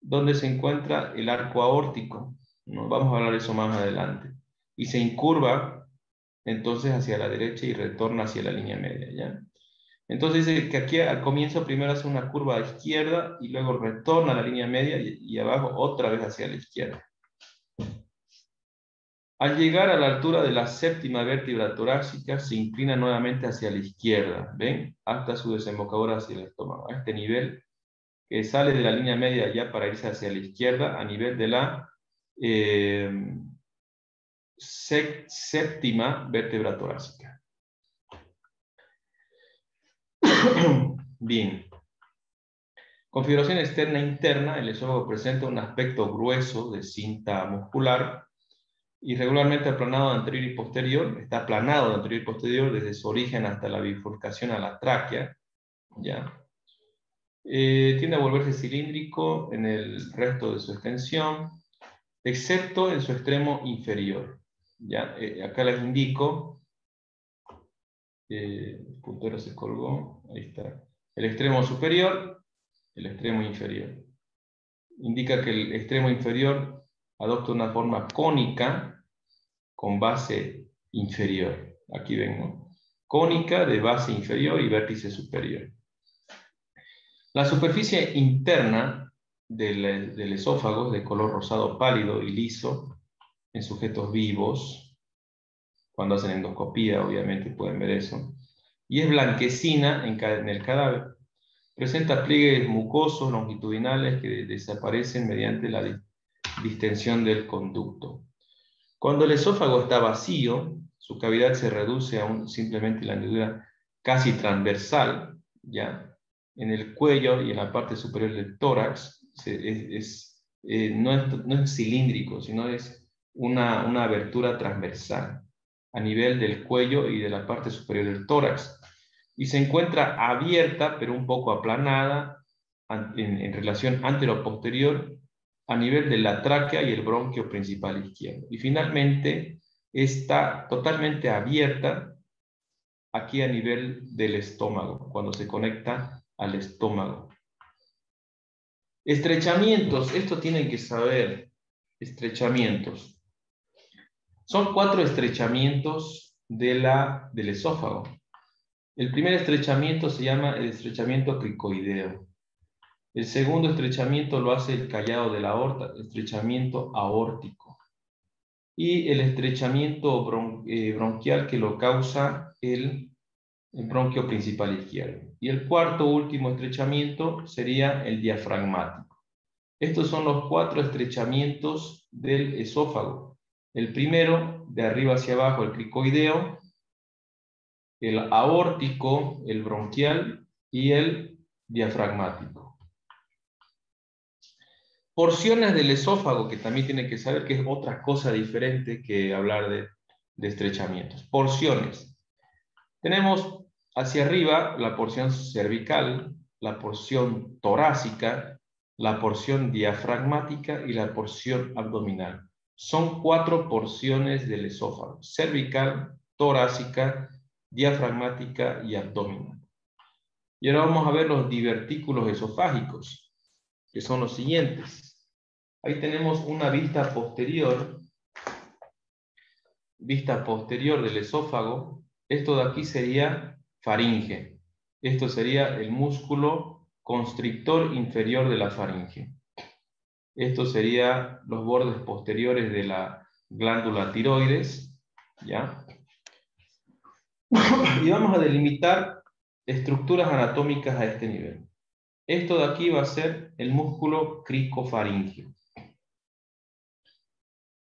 donde se encuentra el arco aórtico, ¿no? Vamos a hablar de eso más adelante. Y se incurva entonces hacia la derecha y retorna hacia la línea media, ¿ya? Entonces dice que aquí al comienzo primero hace una curva a la izquierda y luego retorna a la línea media y abajo otra vez hacia la izquierda. Al llegar a la altura de la 7ª vértebra torácica se inclina nuevamente hacia la izquierda, ¿ven?, hasta su desembocadura hacia el estómago, a este nivel, que sale de la línea media ya para irse hacia la izquierda a nivel de la séptima vértebra torácica. Bien. Configuración externa e interna. El esófago presenta un aspecto grueso de cinta muscular y regularmente aplanado de anterior y posterior. Está aplanado de anterior y posterior desde su origen hasta la bifurcación a la tráquea. ¿Ya? Tiende a volverse cilíndrico en el resto de su extensión, excepto en su extremo inferior. ¿Ya? Acá les indico, el puntero se colgó, ahí está. El extremo superior, el extremo inferior. Indica que el extremo inferior adopta una forma cónica con base inferior. Aquí ven, ¿no? Cónica de base inferior y vértice superior. La superficie interna del esófago es de color rosado pálido y liso en sujetos vivos. Cuando hacen endoscopía, obviamente pueden ver eso. Y es blanquecina en el cadáver. Presenta pliegues mucosos longitudinales que desaparecen mediante la distensión del conducto. Cuando el esófago está vacío, su cavidad se reduce a simplemente la hendidura casi transversal, ¿ya? En el cuello y en la parte superior del tórax no es cilíndrico, sino es una abertura transversal a nivel del cuello y de la parte superior del tórax. Y se encuentra abierta, pero un poco aplanada en relación antero-posterior a nivel de la tráquea y el bronquio principal izquierdo. Y finalmente está totalmente abierta aquí a nivel del estómago, cuando se conecta al estómago. Estrechamientos, esto tienen que saber, estrechamientos. Son 4 estrechamientos del esófago. El primer estrechamiento se llama el estrechamiento cricoideo. El segundo estrechamiento lo hace el callado de la aorta, estrechamiento aórtico. Y el estrechamiento bronquial que lo causa el bronquio principal izquierdo. Y el cuarto último estrechamiento sería el diafragmático. Estos son los 4 estrechamientos del esófago. El primero, de arriba hacia abajo, el cricoideo, el aórtico, el bronquial y el diafragmático. Porciones del esófago, que también tienen que saber que es otra cosa diferente que hablar de estrechamientos. Porciones. Tenemos hacia arriba la porción cervical, la porción torácica, la porción diafragmática y la porción abdominal. Son 4 porciones del esófago: cervical, torácica, diafragmática y abdominal. Y ahora vamos a ver los divertículos esofágicos, que son los siguientes. Ahí tenemos una vista posterior del esófago. Esto de aquí sería faringe. Esto sería el músculo constrictor inferior de la faringe. Esto sería los bordes posteriores de la glándula tiroides, ¿ya? Y vamos a delimitar estructuras anatómicas a este nivel. Esto de aquí va a ser el músculo cricofaringio.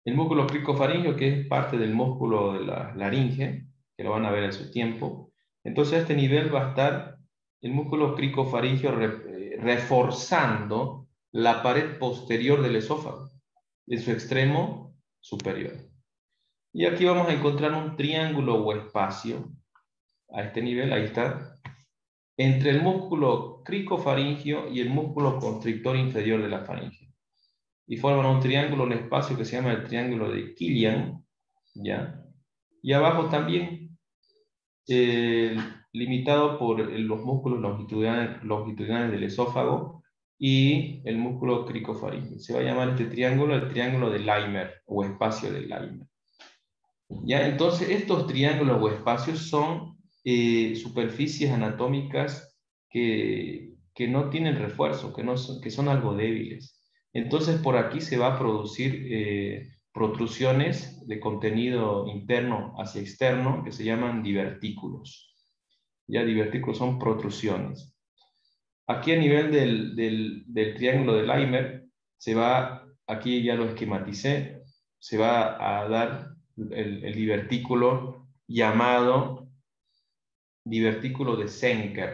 El músculo cricofaringio, que es parte del músculo de la laringe, que lo van a ver en su tiempo. Entonces a este nivel va a estar el músculo cricofaringio reforzando la pared posterior del esófago, en su extremo superior. Y aquí vamos a encontrar un triángulo o espacio, a este nivel, ahí está, entre el músculo cricofaringio y el músculo constrictor inferior de la faringe. Y forman un triángulo, un espacio que se llama el triángulo de Killian, ¿ya? Y abajo también, limitado por los músculos longitudinales del esófago y el músculo cricofaringio. Se va a llamar este triángulo el triángulo de Leimer, o espacio de Leimer. ¿Ya? Entonces, estos triángulos o espacios son superficies anatómicas que no tienen refuerzo, que son algo débiles. Entonces, por aquí se va a producir protrusiones de contenido interno hacia externo que se llaman divertículos. Ya, divertículos son protrusiones. Aquí a nivel del triángulo de Leimer, aquí ya lo esquematicé, se va a dar el divertículo llamado divertículo de Zenker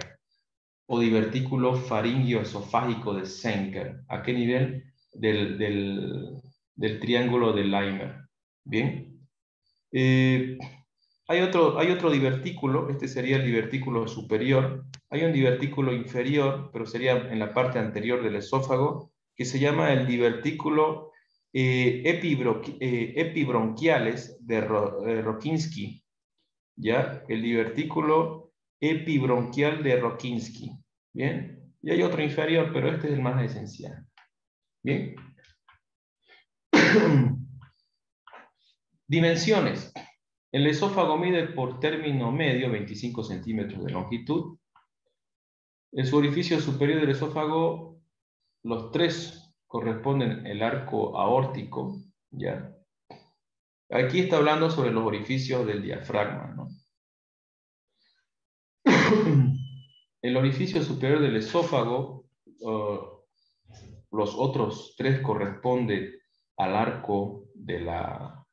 o divertículo faringioesofágico de Zenker. ¿A qué nivel? Del triángulo de Leimer. Bien. Hay otro divertículo, este sería el divertículo superior. Hay un divertículo inferior, pero sería en la parte anterior del esófago, que se llama el divertículo epibronquiales de Rokitansky. ¿Ya? El divertículo epibronquial de Rokitansky. ¿Bien? Y hay otro inferior, pero este es el más esencial. ¿Bien? Dimensiones. El esófago mide por término medio 25 centímetros de longitud. En su orificio superior del esófago, los tres corresponden al arco aórtico. ¿Ya? Aquí está hablando sobre los orificios del diafragma, ¿no? El orificio superior del esófago, los otros tres corresponden al arco de la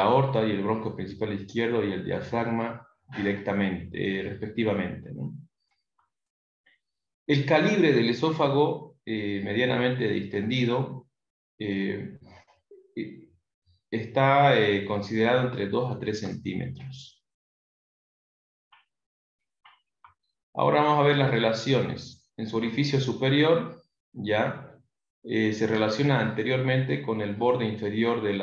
aorta y el bronquio principal izquierdo y el diafragma directamente, respectivamente, ¿no? El calibre del esófago, medianamente distendido, está considerado entre 2 a 3 centímetros. Ahora vamos a ver las relaciones. En su orificio superior, ya, se relaciona anteriormente con el borde inferior del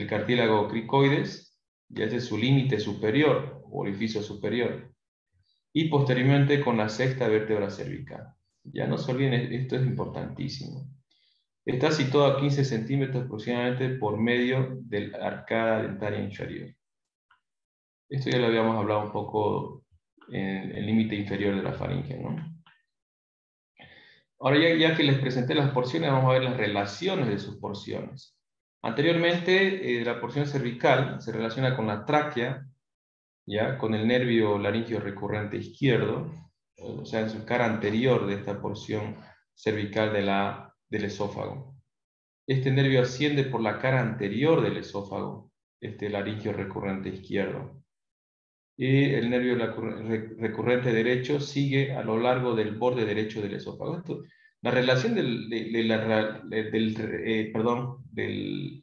cartílago cricoides, ya ese es su límite superior, o orificio superior, y posteriormente con la sexta vértebra cervical. Ya no se olviden, esto es importantísimo. Está situado a 15 centímetros aproximadamente por medio de la arcada dentaria inferior. Esto ya lo habíamos hablado un poco en el límite inferior de la faringe, ¿no? Ahora ya que les presenté las porciones, vamos a ver las relaciones de sus porciones. Anteriormente, la porción cervical se relaciona con la tráquea, ¿ya? Con el nervio laringio recurrente izquierdo, o sea, en su cara anterior de esta porción cervical del esófago. Este nervio asciende por la cara anterior del esófago, este laringio recurrente izquierdo. Y el nervio recurrente derecho sigue a lo largo del borde derecho del esófago. La relación del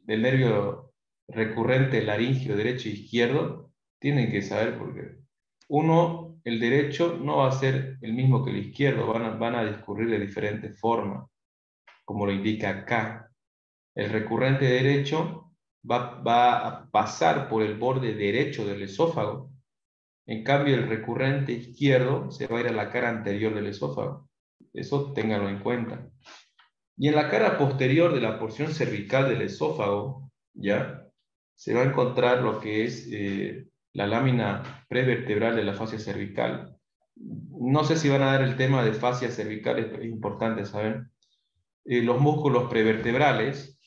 nervio recurrente laringio derecho e izquierdo, tienen que saber porque el derecho no va a ser el mismo que el izquierdo, van a discurrir de diferentes formas, como lo indica acá. El recurrente derecho va a pasar por el borde derecho del esófago. En cambio, el recurrente izquierdo se va a ir a la cara anterior del esófago. Eso ténganlo en cuenta. Y en la cara posterior de la porción cervical del esófago, ¿ya? Se va a encontrar lo que es la lámina prevertebral de la fascia cervical. No sé si van a dar el tema de fascia cervical, es importante saber. Los músculos prevertebrales,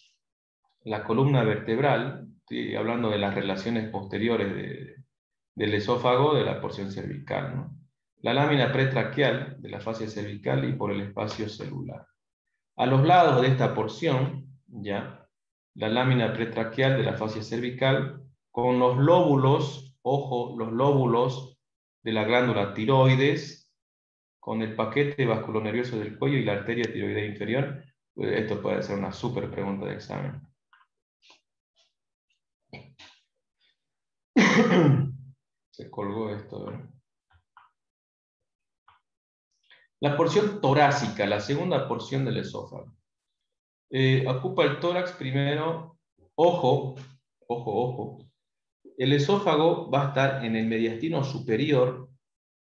la columna vertebral, estoy hablando de las relaciones posteriores del esófago de la porción cervical, ¿no? La lámina pretraqueal de la fascia cervical y por el espacio celular. A los lados de esta porción, ya, la lámina pretraqueal de la fascia cervical con los lóbulos, ojo, los lóbulos de la glándula tiroides, con el paquete vasculonervioso del cuello y la arteria tiroidea inferior. Esto puede ser una súper pregunta de examen. Se colgó esto, ¿verdad? La porción torácica, la segunda porción del esófago. Ocupa el tórax primero, ojo. El esófago va a estar en el mediastino superior,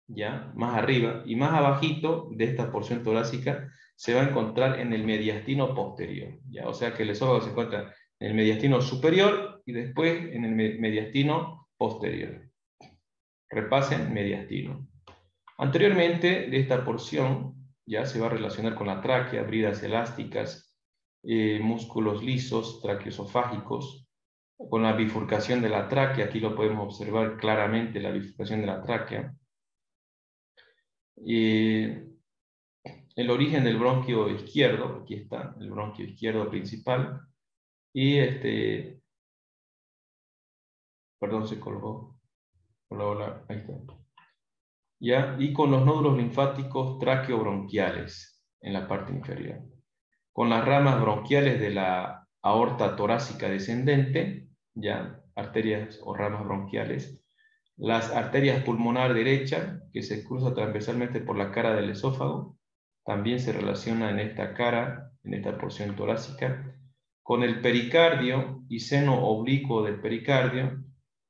ya, más arriba, y más abajito de esta porción torácica se va a encontrar en el mediastino posterior, ya, o sea que el esófago se encuentra en el mediastino superior y después en el mediastino posterior. Repasen mediastino. Anteriormente de esta porción ya se va a relacionar con la tráquea, bridas elásticas, músculos lisos, traqueosofágicos, con la bifurcación de la tráquea. Aquí lo podemos observar claramente, la bifurcación de la tráquea. El origen del bronquio izquierdo, aquí está, el bronquio izquierdo principal, y Perdón, se colgó. Hola, hola, ahí está. ¿Ya? Y con los nódulos linfáticos traqueobronquiales en la parte inferior. Con las ramas bronquiales de la aorta torácica descendente, ya, arterias o ramas bronquiales. Las arterias pulmonar derecha, que se cruza transversalmente por la cara del esófago, también se relaciona en esta cara, en esta porción torácica, con el pericardio y seno oblicuo del pericardio,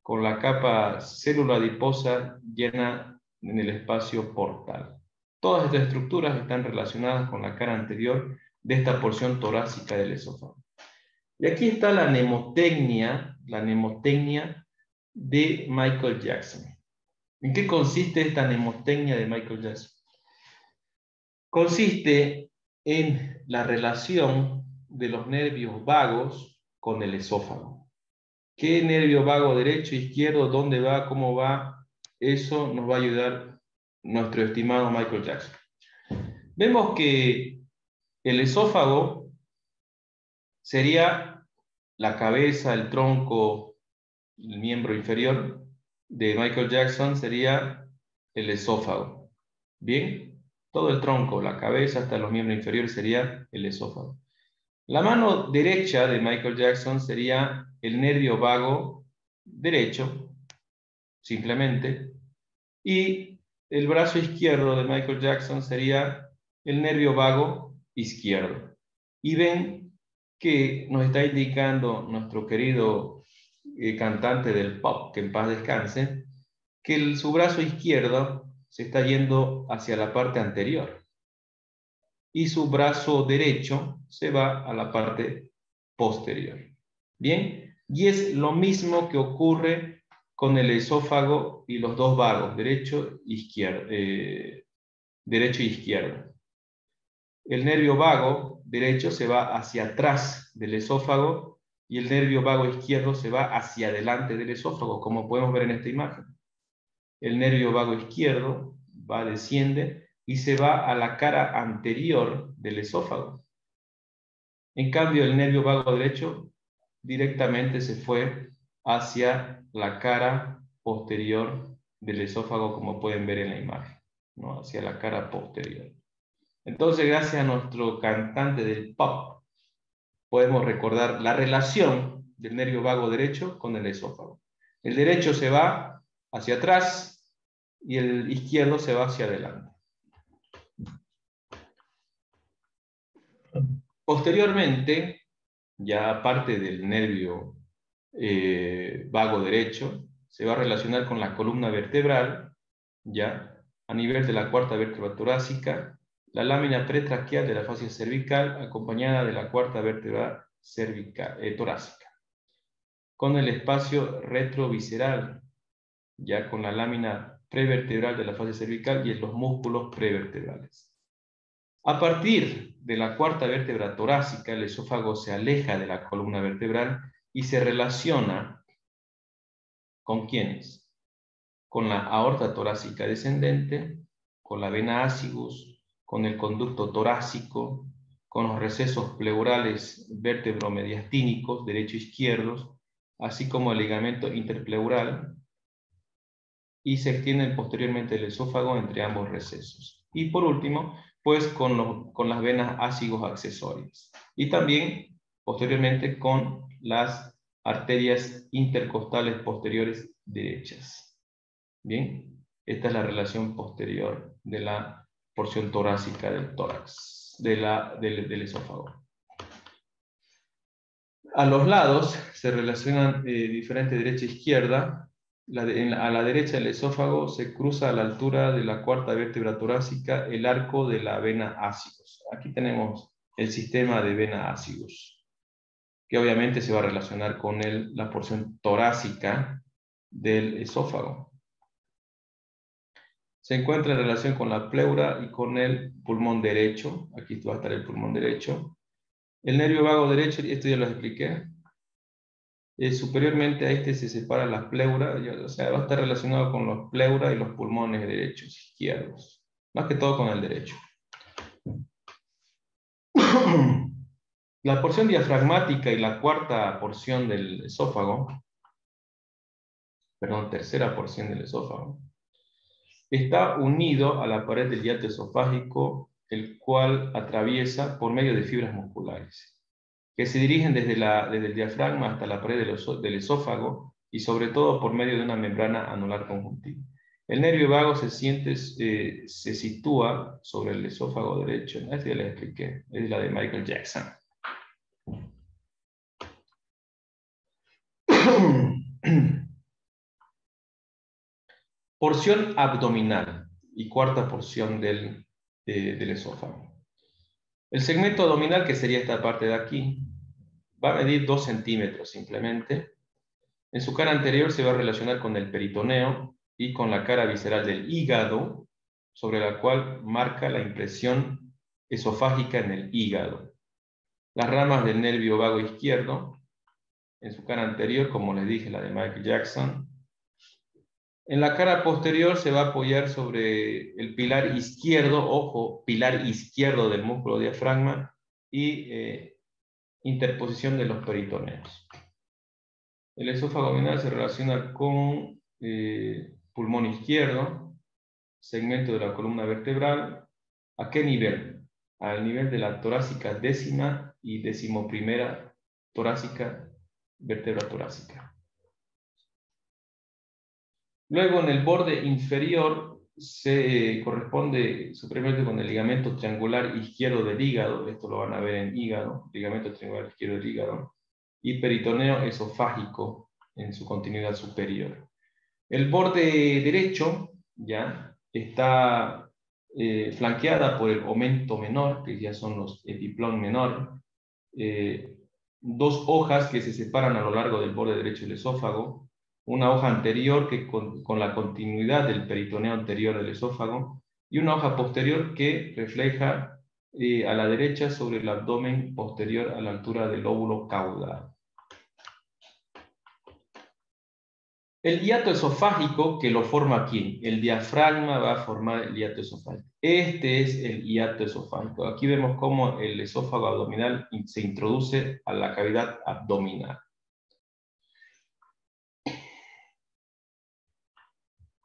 con la capa célula adiposa llena en el espacio portal. Todas estas estructuras están relacionadas con la cara anterior de esta porción torácica del esófago. Y aquí está la mnemotecnia de Michael Jackson. ¿En qué consiste esta mnemotecnia de Michael Jackson? Consiste en la relación de los nervios vagos con el esófago. ¿Qué nervio vago derecho, izquierdo, dónde va, cómo va? Eso nos va a ayudar nuestro estimado Michael Jackson. Vemos que el esófago sería la cabeza, el tronco, el miembro inferior de Michael Jackson sería el esófago. Bien, todo el tronco, la cabeza hasta los miembros inferiores sería el esófago. La mano derecha de Michael Jackson sería el nervio vago derecho, simplemente, y el brazo izquierdo de Michael Jackson sería el nervio vago izquierdo. Y ven que nos está indicando nuestro querido cantante del pop, que en paz descanse, que su brazo izquierdo se está yendo hacia la parte anterior y su brazo derecho se va a la parte posterior. Bien, y es lo mismo que ocurre con el esófago y los dos vagos, derecho e izquierdo. El nervio vago derecho se va hacia atrás del esófago y el nervio vago izquierdo se va hacia adelante del esófago, como podemos ver en esta imagen. El nervio vago izquierdo desciende y se va a la cara anterior del esófago. En cambio, el nervio vago derecho directamente se fue hacia la cara posterior del esófago, como pueden ver en la imagen, ¿no? Hacia la cara posterior. Entonces, gracias a nuestro cantante del pop, podemos recordar la relación del nervio vago derecho con el esófago. El derecho se va hacia atrás y el izquierdo se va hacia adelante. Posteriormente, ya aparte del nervio vago derecho, se va a relacionar con la columna vertebral, ya a nivel de la cuarta vértebra torácica, la lámina pretraqueal de la fascia cervical, acompañada de la cuarta vértebra torácica, con el espacio retrovisceral, ya con la lámina prevertebral de la fascia cervical y en los músculos prevertebrales. A partir de la cuarta vértebra torácica, el esófago se aleja de la columna vertebral y se relaciona ¿con quiénes? Con la aorta torácica descendente, con la vena acigus, con el conducto torácico, con los recesos pleurales vértebro-mediastínicos, derecho e izquierdos, así como el ligamento interpleural, y se extiende posteriormente el esófago entre ambos recesos. Y por último, pues con las venas acigus accesorias. Y también, posteriormente, con las arterias intercostales posteriores derechas. Bien, esta es la relación posterior de la porción torácica del tórax, del esófago. A los lados se relacionan diferente derecha e izquierda. A la derecha del esófago se cruza a la altura de la cuarta vértebra torácica el arco de la vena acigus. Aquí tenemos el sistema de vena acigus, que obviamente se va a relacionar con la porción torácica del esófago. Se encuentra en relación con la pleura y con el pulmón derecho. Aquí va a estar el pulmón derecho. El nervio vago derecho, esto ya lo expliqué. Superiormente a este se separa la pleura, o sea, va a estar relacionado con los pleura y los pulmones derechos, izquierdos. Más que todo con el derecho. La porción diafragmática y la cuarta porción del esófago tercera porción del esófago, está unido a la pared del hiato esofágico, el cual atraviesa por medio de fibras musculares, que se dirigen desde el diafragma hasta la pared del esófago y sobre todo por medio de una membrana anular conjuntiva. El nervio vago se sitúa sobre el esófago derecho. Esta ya les expliqué, es la de Michael Jackson. Porción abdominal y cuarta porción del esófago. El segmento abdominal, que sería esta parte de aquí, va a medir 2 centímetros simplemente. En su cara anterior se va a relacionar con el peritoneo y con la cara visceral del hígado, sobre la cual marca la impresión esofágica en el hígado. Las ramas del nervio vago izquierdo, en su cara anterior, como les dije, la de Michael Jackson. En la cara posterior se va a apoyar sobre el pilar izquierdo, ojo, pilar izquierdo del músculo diafragma y interposición de los peritoneos. El esófago abdominal se relaciona con pulmón izquierdo, segmento de la columna vertebral. ¿A qué nivel? Al nivel de la torácica décima y decimoprimera torácica, vértebra torácica. Luego en el borde inferior se corresponde supremamente con el ligamento triangular izquierdo del hígado, esto lo van a ver en hígado, ligamento triangular izquierdo del hígado, y peritoneo esofágico en su continuidad superior. El borde derecho ya está flanqueada por el omento menor, que ya son los epiplón menor, 2 hojas que se separan a lo largo del borde derecho del esófago, una hoja anterior que con la continuidad del peritoneo anterior del esófago, y una hoja posterior que refleja a la derecha sobre el abdomen posterior a la altura del lóbulo caudal. El hiato esofágico, que lo forma aquí, el diafragma va a formar el hiato esofágico. Este es el hiato esofágico. Aquí vemos cómo el esófago abdominal se introduce a la cavidad abdominal.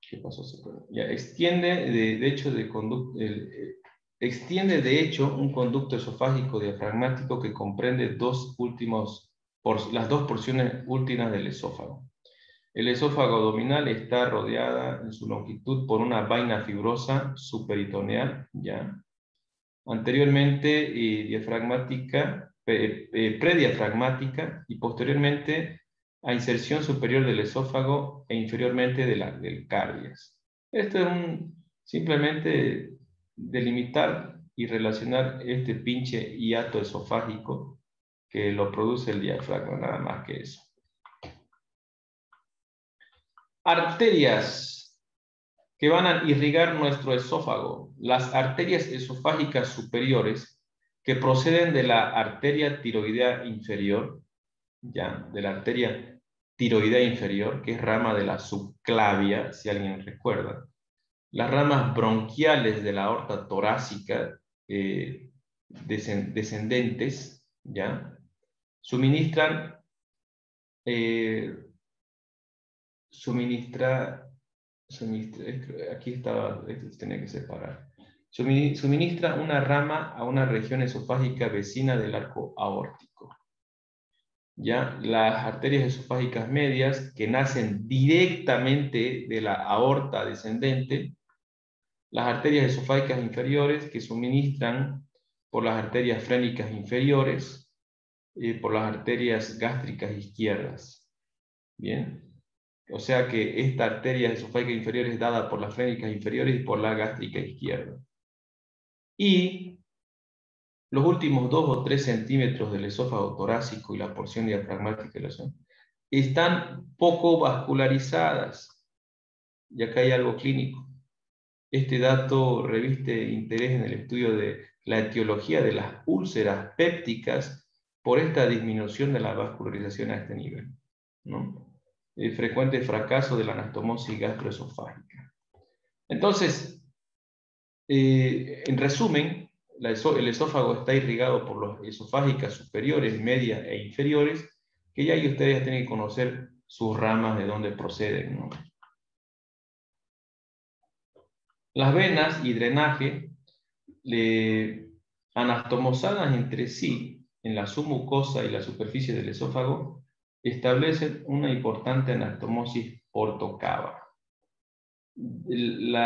¿Qué pasó? Ya, extiende de hecho un conducto esofágico diafragmático que comprende las dos porciones últimas del esófago. El esófago abdominal está rodeada en su longitud por una vaina fibrosa subperitoneal, ya. Anteriormente prediafragmática y posteriormente a inserción superior del esófago e inferiormente del cardias. Esto es simplemente delimitar y relacionar este pinche hiato esofágico que lo produce el diafragma, nada más que eso. Arterias que van a irrigar nuestro esófago. Las arterias esofágicas superiores que proceden de la arteria tiroidea inferior, ya, de la arteria tiroidea inferior, que es rama de la subclavia, si alguien recuerda. Las ramas bronquiales de la aorta torácica descendentes, ya, suministran aquí estaba, esto tenía que separar. Suministra una rama a una región esofágica vecina del arco aórtico. ¿Ya? Las arterias esofágicas medias, que nacen directamente de la aorta descendente. Las arterias esofágicas inferiores, que suministran por las arterias frénicas inferiores, por las arterias gástricas izquierdas. Bien. O sea que esta arteria esofágica inferior es dada por las frénicas inferiores y por la gástrica izquierda. Y los últimos 2 o 3 centímetros del esófago torácico y la porción diafragmática de la zona están poco vascularizadas. Y acá hay algo clínico. Este dato reviste interés en el estudio de la etiología de las úlceras pépticas por esta disminución de la vascularización a este nivel, ¿no? El frecuente fracaso de la anastomosis gastroesofágica. Entonces, en resumen, el esófago está irrigado por las esofágicas superiores, medias e inferiores, que ya ahí ustedes tienen que conocer sus ramas de dónde proceden, ¿no? Las venas y drenaje anastomosadas entre sí en la submucosa y la superficie del esófago establecen una importante anastomosis portocava. El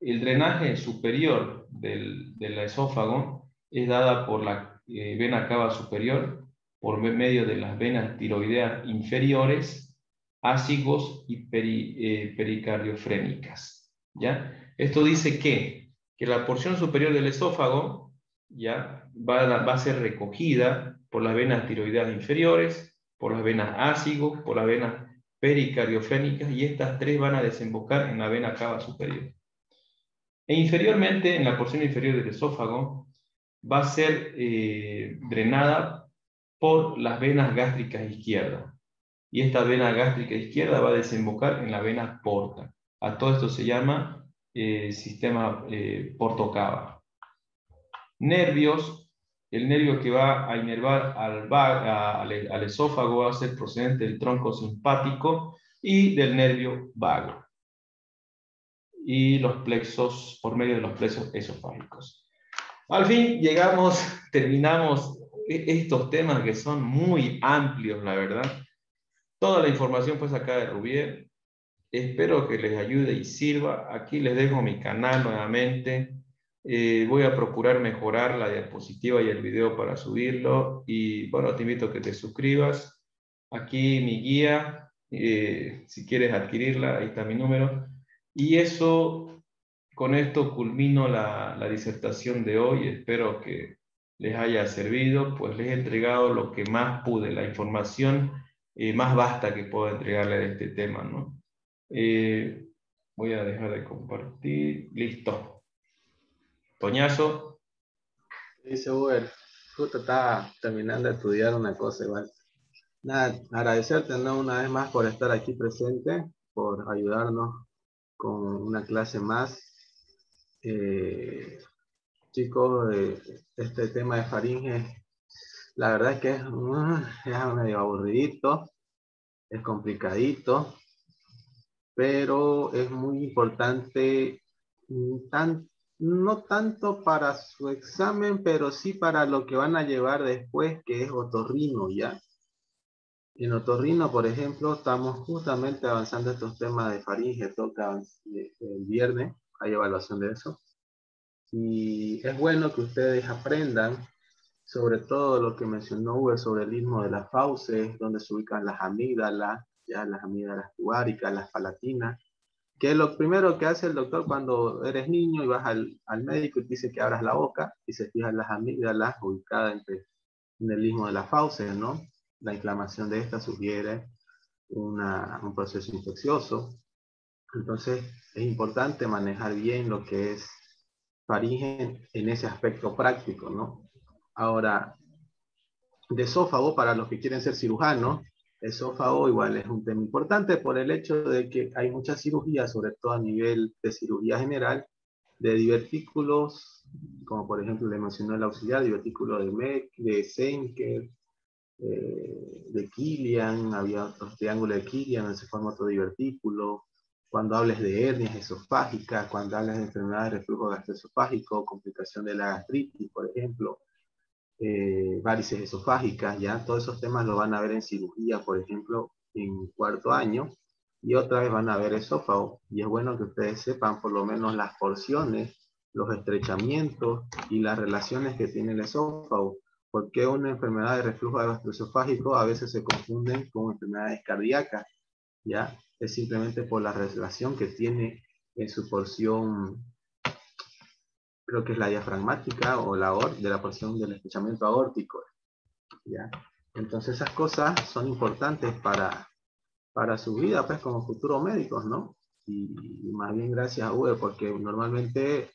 drenaje superior del esófago es dada por la vena cava superior por medio de las venas tiroideas inferiores, ácigos y pericardiofrénicas, ¿ya? Esto dice que la porción superior del esófago, ¿ya? va a ser recogida por las venas tiroideas inferiores, por las venas ácigos, por las venas pericardiofrénicas, y estas tres van a desembocar en la vena cava superior. E inferiormente, en la porción inferior del esófago, va a ser drenada por las venas gástricas izquierdas. Y esta vena gástrica izquierda va a desembocar en la vena porta. A todo esto se llama sistema portocava. Nervios. El nervio que va a inervar al esófago va a ser procedente del tronco simpático y del nervio vago. Y los plexos, por medio de los plexos esofágicos. Al fin terminamos estos temas que son muy amplios, la verdad. Toda la información pues acá de Rubier. Espero que les ayude y sirva. Aquí les dejo mi canal nuevamente. Voy a procurar mejorar la diapositiva y el video para subirlo. Y bueno, te invito a que te suscribas. Aquí mi guía, si quieres adquirirla, ahí está mi número. Y eso, con esto culmino la disertación de hoy. Espero que les haya servido, pues les he entregado lo que más pude, la información más vasta que puedo entregarle de este tema, ¿no? Voy a dejar de compartir. Listo. Toñazo. Dice Uber, justo estaba terminando de estudiar una cosa igual. Nada, agradecerte, ¿no? Una vez más por estar aquí presente, por ayudarnos con una clase más. Chicos, este tema de faringe, la verdad es que es medio aburridito, es complicadito, pero es muy importante, no tanto para su examen, pero sí para lo que van a llevar después, que es otorrino, ¿ya? En otorrino, por ejemplo, estamos justamente avanzando estos temas de faringe, toca el viernes, hay evaluación de eso. Y es bueno que ustedes aprendan sobre todo lo que mencionó Uwe sobre el istmo de las fauces, donde se ubican las amígdalas, ya las amígdalas tubáricas, las palatinas, que es lo primero que hace el doctor cuando eres niño y vas al médico y te dice que abras la boca y se fijan las amígdalas ubicadas en el istmo de las fauces, ¿no? La inflamación de esta sugiere un proceso infeccioso. Entonces es importante manejar bien lo que es faringe en ese aspecto práctico, ¿no? Ahora, de esófago, para los que quieren ser cirujanos, esófago igual es un tema importante por el hecho de que hay muchas cirugías, sobre todo a nivel de cirugía general, de divertículos, como por ejemplo le mencionó el auxiliar, divertículo de Meck, de Senker, de Killian, había otro triángulo de Killian, donde se forma otro divertículo. Cuando hables de hernias esofágicas, cuando hables de enfermedades de reflujo gastroesofágico, complicación de la gastritis, por ejemplo, varices esofágicas, ya todos esos temas lo van a ver en cirugía, por ejemplo, en cuarto año, y otra vez van a ver esófago, y es bueno que ustedes sepan por lo menos las porciones, los estrechamientos y las relaciones que tiene el esófago, porque una enfermedad de reflujo gastroesofágico a veces se confunden con enfermedades cardíacas, ya es simplemente por la relación que tiene en su porción, creo que es la diafragmática o de la porción del estrechamiento aórtico, ¿ya? Entonces esas cosas son importantes para su vida, pues, como futuros médicos, ¿no? Y más bien gracias a Uwe, porque normalmente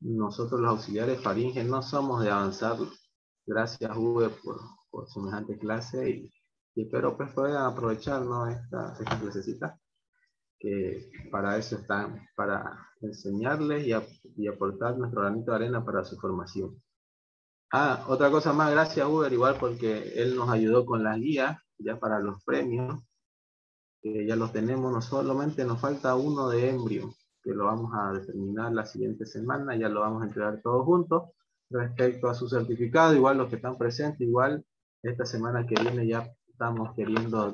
nosotros los auxiliares faringe no somos de avanzar. Gracias Uwe por semejante clase y espero pues puedan aprovechar, ¿no? esta clasecita, que para eso están, para enseñarles y aportar nuestro granito de arena para su formación. Otra cosa más, gracias Uber, igual porque él nos ayudó con las guías, ya para los premios. que ya lo tenemos, no solamente nos falta uno de embrio, que lo vamos a determinar la siguiente semana, ya lo vamos a entregar todos juntos. Respecto a su certificado, igual los que están presentes, igual esta semana que viene ya estamos queriendo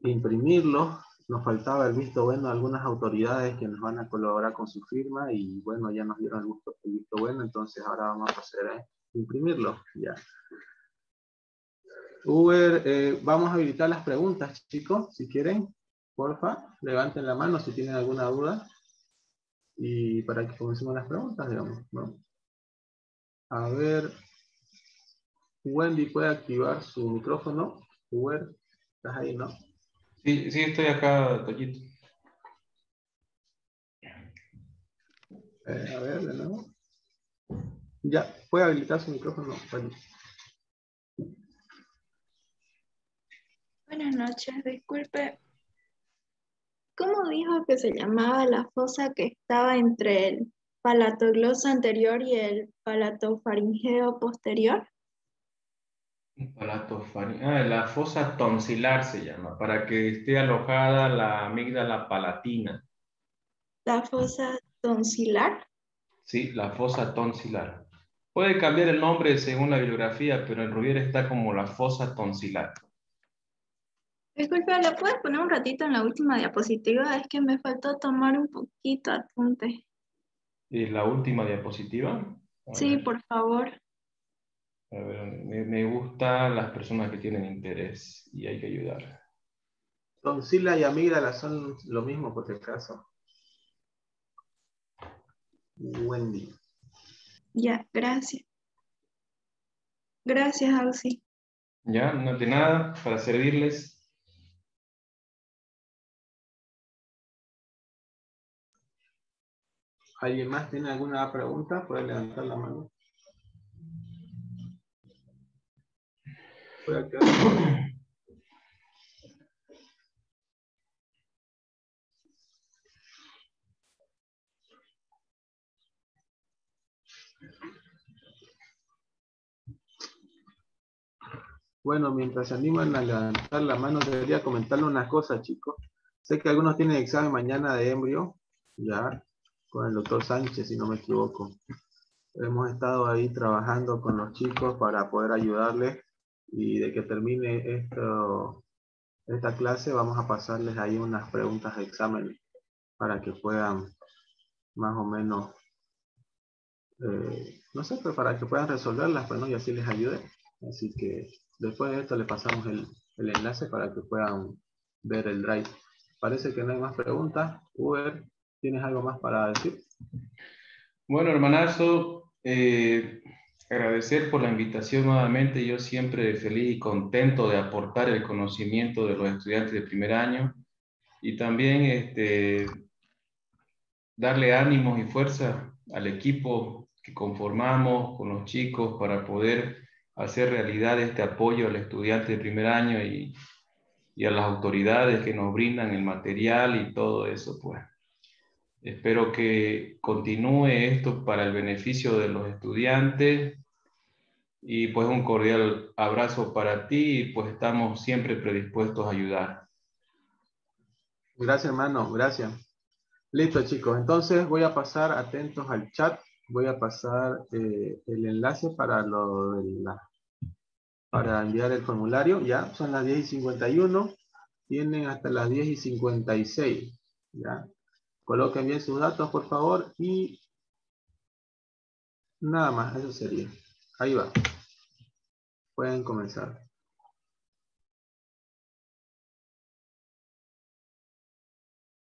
imprimirlo. Nos faltaba el visto bueno de algunas autoridades que nos van a colaborar con su firma y bueno, ya nos dieron el visto bueno, entonces ahora vamos a proceder a imprimirlo. Ya. Uber, vamos a habilitar las preguntas, chicos, si quieren, porfa, levanten la mano si tienen alguna duda y para que comencemos las preguntas, digamos. ¿No? A ver, Wendy puede activar su micrófono. Uber, ¿estás ahí, no? Sí, sí, estoy acá, Toyito. A ver, de nuevo. Ya, puede habilitar su micrófono, Wendy. Buenas noches, disculpe. ¿Cómo dijo que se llamaba la fosa que estaba entre el palatogloso anterior y el palatofaringeo posterior? La fosa tonsilar se llama, para que esté alojada la amígdala palatina. La fosa tonsilar. Sí, la fosa tonsilar. Puede cambiar el nombre según la bibliografía, pero en Rubiera está como la fosa tonsilar. Disculpe, ¿le puedes poner un ratito en la última diapositiva? Es que me faltó tomar un poquito apunte. ¿Y la última diapositiva? Sí, por favor. A ver, me gustan las personas que tienen interés y hay que ayudar. Tonsila y amígdala son lo mismo, por si acaso. Wendy. Ya, gracias. Gracias, Auxi. Ya, no de nada, para servirles. ¿Alguien más tiene alguna pregunta? Puede levantar la mano. Puede activar. Bueno, mientras se animan a levantar la mano, debería comentarle una cosa, chicos. Sé que algunos tienen examen mañana de embrio, ya, con el doctor Sánchez, si no me equivoco. Hemos estado ahí trabajando con los chicos para poder ayudarles y de que termine esta clase vamos a pasarles ahí unas preguntas de examen para que puedan más o menos, no sé, pero para que puedan resolverlas, pues, ¿no? Y así les ayude. Así que después de esto le pasamos el enlace para que puedan ver el drive. Parece que no hay más preguntas. Uber, ¿tienes algo más para decir? Bueno, hermanazo, agradecer por la invitación nuevamente. Yo siempre feliz y contento de aportar el conocimiento de los estudiantes de primer año y también darle ánimos y fuerza al equipo que conformamos con los chicos para poder hacer realidad este apoyo al estudiante de primer año y a las autoridades que nos brindan el material y todo eso, pues. Espero que continúe esto para el beneficio de los estudiantes y pues un cordial abrazo para ti y pues estamos siempre predispuestos a ayudar. Gracias, hermano. Gracias. Listo, chicos. Entonces voy a pasar atentos al chat. Voy a pasar el enlace para enviar el formulario. Ya son las 10:51. Tienen hasta las 10:56. Ya. Coloquen bien sus datos, por favor. Y nada más, eso sería. Ahí va. Pueden comenzar.